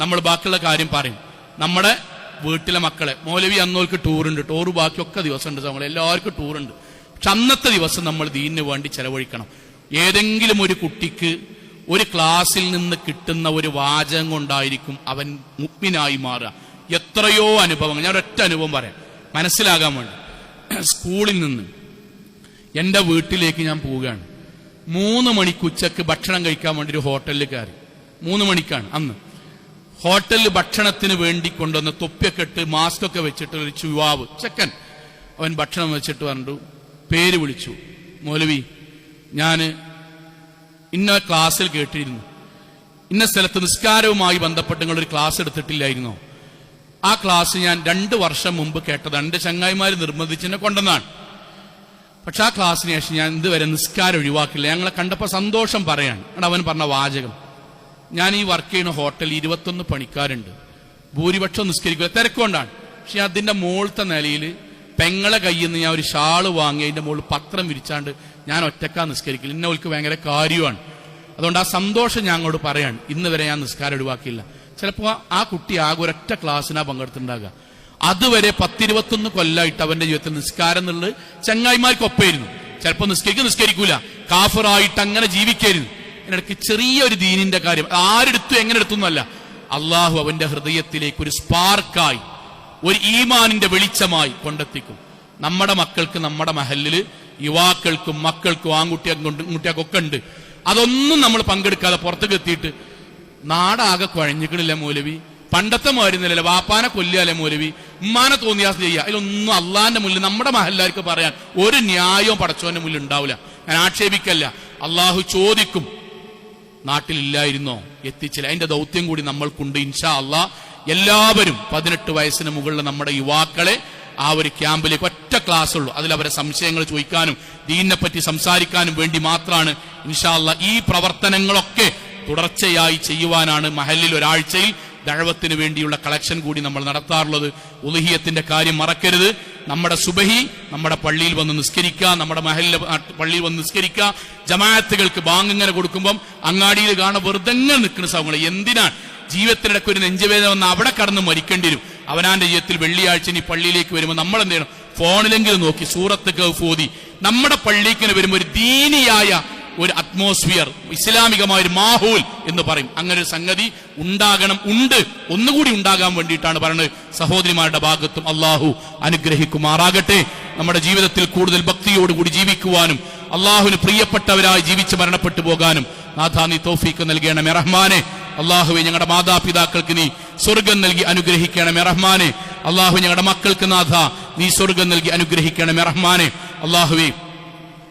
നമ്മൾ ബാക്കിയുള്ള കാര്യം പറയും. നമ്മുടെ വീട്ടിലെ മക്കളെ മൗലവി അന്നോർക്ക് ടൂറുണ്ട്, ടൂറ് ബാക്കിയൊക്കെ ദിവസമുണ്ട്, നമ്മൾ എല്ലാവർക്കും ടൂറുണ്ട്. പക്ഷെ അന്നത്തെ ദിവസം നമ്മൾ ദീനിന് വേണ്ടി ചെലവഴിക്കണം. ഏതെങ്കിലും ഒരു കുട്ടിക്ക് ഒരു ക്ലാസ്സിൽ നിന്ന് കിട്ടുന്ന ഒരു വാചകം കൊണ്ടായിരിക്കും അവൻ മുഅ്മിനായി മാറുക. എത്രയോ അനുഭവങ്ങൾ, ഞാൻ ഒരൊറ്റ അനുഭവം പറയാം മനസ്സിലാകാൻ വേണ്ടി. സ്കൂളിൽ നിന്ന് എൻ്റെ വീട്ടിലേക്ക് ഞാൻ പോവുകയാണ്. 3 മണിക്ക് ഉച്ചക്ക് ഭക്ഷണം കഴിക്കാൻ വേണ്ടി ഒരു ഹോട്ടലിൽ കയറി. 3 മണിക്കാണ് അന്ന്. ഹോട്ടലിൽ ഭക്ഷണത്തിന് വേണ്ടി കൊണ്ടുവന്ന് തൊപ്പിയൊക്കെ ഇട്ട് മാസ്കൊക്കെ വെച്ചിട്ട് ഒരു ചുവാവ് ചെക്കൻ അവൻ ഭക്ഷണം വെച്ചിട്ട് പറഞ്ഞു, പേര് വിളിച്ചു, മൗലവി ഞാൻ ഇന്ന ക്ലാസ്സിൽ കേട്ടിരുന്നു, ഇന്ന സ്ഥലത്ത് നിസ്കാരവുമായി ബന്ധപ്പെട്ട് നിങ്ങളൊരു ക്ലാസ് എടുത്തിട്ടില്ലായിരുന്നോ? ആ ക്ലാസ് ഞാൻ 2 വർഷം മുമ്പ് കേട്ടതാണ്, എൻ്റെ ചങ്ങായിമാര് നിർബന്ധിച്ചെന്നെ കൊണ്ടുവന്നാണ്. പക്ഷെ ആ ക്ലാസ്സിന് ശേഷം ഞാൻ ഇതുവരെ നിസ്കാരം ഒഴിവാക്കില്ല. ഞങ്ങളെ കണ്ടപ്പോൾ സന്തോഷം പറയാണ്. അവൻ പറഞ്ഞ വാചകം, ഞാൻ ഈ വർക്ക് ചെയ്യുന്ന ഹോട്ടലിൽ 21 പണിക്കാരുണ്ട്, ഭൂരിപക്ഷം നിസ്കരിക്കുക, തിരക്കൊണ്ടാണ്. പക്ഷെ അതിന്റെ മുകളിലത്തെ നിലയിൽ പെങ്ങളെ കയ്യിൽ നിന്ന് ഞാൻ ഒരു ഷാള് വാങ്ങി അതിന്റെ മുകളിൽ പത്രം വിരിച്ചാണ്ട് ഞാൻ ഒറ്റക്കാ നിസ്കരിക്കില്ല. ഇന്ന ഓൾക്ക് ഭയങ്കര കാര്യമാണ്. അതുകൊണ്ട് ആ സന്തോഷം ഞാൻ അങ്ങോട്ട് പറയാണ്. ഇന്ന് വരെ ഞാൻ നിസ്കാരം ഒഴിവാക്കിയില്ല. ചിലപ്പോൾ ആ കുട്ടി ആകെ ഒരൊറ്റ ക്ലാസ്സിനാ പങ്കെടുത്തിട്ടുണ്ടാകുക. അതുവരെ 10-21 കൊല്ലമായിട്ട് അവന്റെ ജീവിതത്തിൽ നിസ്കാരം എന്നുള്ളത് ചങ്ങായിമാർക്കൊപ്പമായിരുന്നു. ചിലപ്പോൾ നിസ്കരിക്കൂല, കാഫിറായിട്ട് അങ്ങനെ ജീവിക്കായിരുന്നു. ഇതിനിടയ്ക്ക് ചെറിയൊരു ദീനിന്റെ കാര്യം ആരെടുത്തു എങ്ങനെ എടുത്തു എന്നല്ല, അള്ളാഹു അവന്റെ ഹൃദയത്തിലേക്ക് ഒരു സ്പാർക്കായി ഒരു ഈമാനിന്റെ വെളിച്ചമായി കൊണ്ടെത്തിക്കും. നമ്മുടെ മക്കൾക്ക് നമ്മുടെ മഹല്ലില് യുവാക്കൾക്കും മക്കൾക്കും ആൺകുട്ടികൾക്കൊക്കെ ഉണ്ട്. അതൊന്നും നമ്മൾ പങ്കെടുക്കാതെ പുറത്തേക്ക് എത്തിയിട്ട് നാടാകെ കുഴഞ്ഞിക്കണില്ല മൗലവി, പണ്ടത്തെ മാരുന്നില്ലല്ലോ, വാപ്പാനെ കൊല്ലിയാലേ മൗലവി, ഉമ്മാനെ തോന്നിയാസ് ചെയ്യുക. അതിലൊന്നും അള്ളാന്റെ മുന്നിൽ നമ്മുടെ മഹല്ലാർക്ക് പറയാൻ ഒരു ന്യായവും പടച്ചോന്റെ മുന്നിൽ ഉണ്ടാവില്ല. ഞാൻ ആക്ഷേപിക്കല്ല, അള്ളാഹു ചോദിക്കും, നാട്ടിലില്ലായിരുന്നോ, എത്തിച്ചില്ല. അതിന്റെ ദൗത്യം കൂടി നമ്മൾക്കുണ്ട്. ഇൻഷാ അള്ളാഹ് എല്ലാവരും 18 വയസ്സിന് മുകളിൽ നമ്മുടെ യുവാക്കളെ ആ ഒരു ക്യാമ്പിലേക്ക് ഒറ്റ ക്ലാസ് ഉള്ളൂ. അതിൽ അവരെ സംശയങ്ങൾ ചോദിക്കാനും ദീനിനെ പറ്റി സംസാരിക്കാനും വേണ്ടി മാത്രമാണ് ഇൻഷാ അള്ളാഹ് ഈ പ്രവർത്തനങ്ങളൊക്കെ തുടർച്ചയായി ചെയ്യുവാനാണ് മഹല്ലിൽ ഒരാഴ്ചയിൽ ദഅവത്തിന് വേണ്ടിയുള്ള കളക്ഷൻ കൂടി നമ്മൾ നടത്താറുള്ളത്. ഉളുഹിയത്തിന്റെ കാര്യം മറക്കരുത്. നമ്മുടെ സുബഹി നമ്മുടെ പള്ളിയിൽ വന്ന് നിസ്കരിക്കുക, നമ്മുടെ മഹല്ലിലെ പള്ളിയിൽ വന്ന് നിസ്കരിക്കുക. ജമാഅത്തുകൾക്ക് ബാങ്ക് ഇങ്ങനെ കൊടുക്കുമ്പം അങ്ങാടിയിൽ കാണാൻ വെറുതെ നിൽക്കുന്ന സമയങ്ങൾ എന്തിനാണ്? ജീവിതത്തിനിടയ്ക്ക് ഒരു നെഞ്ചുവേദന വന്ന് അവിടെ കടന്ന് മരിക്കേണ്ടി വരും. അവനാന്റെ ജീവിതത്തിൽ വെള്ളിയാഴ്ച ഈ പള്ളിയിലേക്ക് വരുമ്പോൾ നമ്മൾ എന്ത് ചെയ്യണം? ഫോണിലെങ്കിലും നോക്കി സൂറത്ത് കഹ്ഫ് ഓതി നമ്മുടെ പള്ളിക്ക് വരുമ്പോൾ ഒരു ദീനിയായ ഒരു അറ്റ്മോസ്ഫിയർ, ഇസ്ലാമികമായ ഒരു മാഹൂൽ എന്ന് പറയും. അങ്ങനെ ഒരു സംഗതി ഉണ്ടാകണം, ഉണ്ട്, ഒന്നുകൂടി ഉണ്ടാകാൻ വേണ്ടിയിട്ടാണ് പറയുന്നത്. സഹോദരിമാരുടെ ഭാഗത്തും അള്ളാഹു അനുഗ്രഹിക്കുമാറാകട്ടെ. നമ്മുടെ ജീവിതത്തിൽ കൂടുതൽ ഭക്തിയോടുകൂടി ജീവിക്കുവാനും അള്ളാഹുവിന് പ്രിയപ്പെട്ടവരായി ജീവിച്ച് മരണപ്പെട്ടു പോകാനും നാഥാ നീ തൗഫീഖ് നൽകണമേ റഹ്മാനെ. അള്ളാഹുവെ ഞങ്ങളുടെ മാതാപിതാക്കൾക്ക് നീ സ്വർഗം നൽകി അനുഗ്രഹിക്കണമേ റഹ്മാനെ. അള്ളാഹു ഞങ്ങളുടെ മക്കൾക്ക് നാഥാ നീ സ്വർഗം നൽകി അനുഗ്രഹിക്കണമേ റഹ്മാനെ. അള്ളാഹുവെ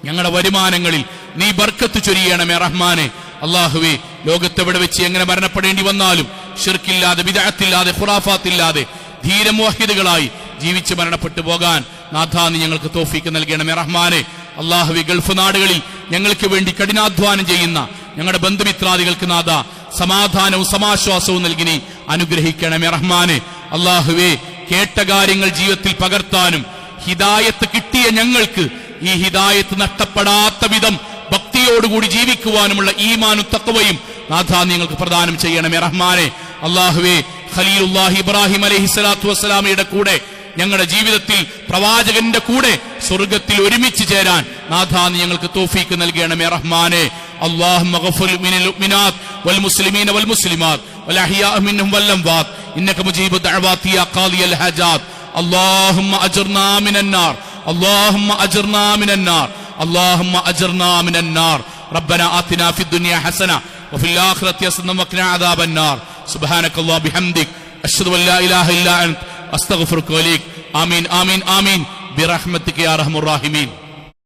ഞങ്ങളുടെ വരുമാനങ്ങളിൽ നീ ബർക്കത്ത് ചൊരിയണമേ റഹ്മാനെ. അല്ലാഹുവേ, ലോകത്തെവിടെ വെച്ച് എങ്ങനെ മരണപ്പെടേണ്ടി വന്നാലും ശിർക്കില്ലാതെ, ബിദ്അത്തില്ലാതെ, ഖുറാഫാത്തില്ലാതെ ധീരമുവഹിദുകളായി ജീവിച്ച് മരണപ്പെട്ടു പോകാൻ നാഥാ നീ ഞങ്ങൾക്ക് തൗഫീക്ക് നൽകണമേ റഹ്മാനെ. അല്ലാഹുവേ, ഗൾഫ് നാടുകളിൽ ഞങ്ങൾക്ക് വേണ്ടി കഠിനാധ്വാനം ചെയ്യുന്ന ഞങ്ങളുടെ ബന്ധുമിത്രാദികൾക്ക് നാഥ സമാധാനവും സമാശ്വാസവും നൽകി നീ അനുഗ്രഹിക്കണമേ റഹ്മാനെ. അല്ലാഹുവേ, കേട്ട കാര്യങ്ങൾ ജീവിതത്തിൽ പകർത്താനും ഹിദായത്ത് കിട്ടിയ ഞങ്ങൾക്ക് ഈ ഹിദായത്ത് നഷ്ടപ്പെടാത്ത വിധം ഭക്തിയോടുകൂടി ജീവിക്കുവാനുമുള്ള ഈമാനും തഖ്വയും നാഥാ നിങ്ങൾക്ക് പ്രദാനം ചെയ്യണമേ റഹ്മാനെ. അല്ലാഹുവേ, ഖലീലുല്ലാഹി ഇബ്രാഹിം അലൈഹിസ്സലാത്തു വസ്സലാമയുടെ കൂടെ ഞങ്ങളുടെ ജീവിതത്തിൽ പ്രവാചകന്റെ കൂടെ സ്വർഗ്ഗത്തിൽ ഒരുമിച്ച് ചേരാൻ നാഥാ നീ ഞങ്ങൾക്ക് തൗഫീക്ക് നൽകണമേ റഹ്മാനെ. اللهم اغفر للمؤمنات والمسلمين والمسلمات والأحياء منهم والأموات إنك مجيب الدعوات يا قاضي الحاجات. اللهم أجرنا من النار، اللهم أجرنا من النار، اللهم أجرنا من النار. ربنا آتنا في الدنيا حسنة وفي الآخرة حسنة وقنا عذاب النار. سبحانك اللهم بحمدك أشهد أن لا إله إلا أنت أستغفرك وإليك. آمين آمين آمين برحمتك يا أرحم الراحمين.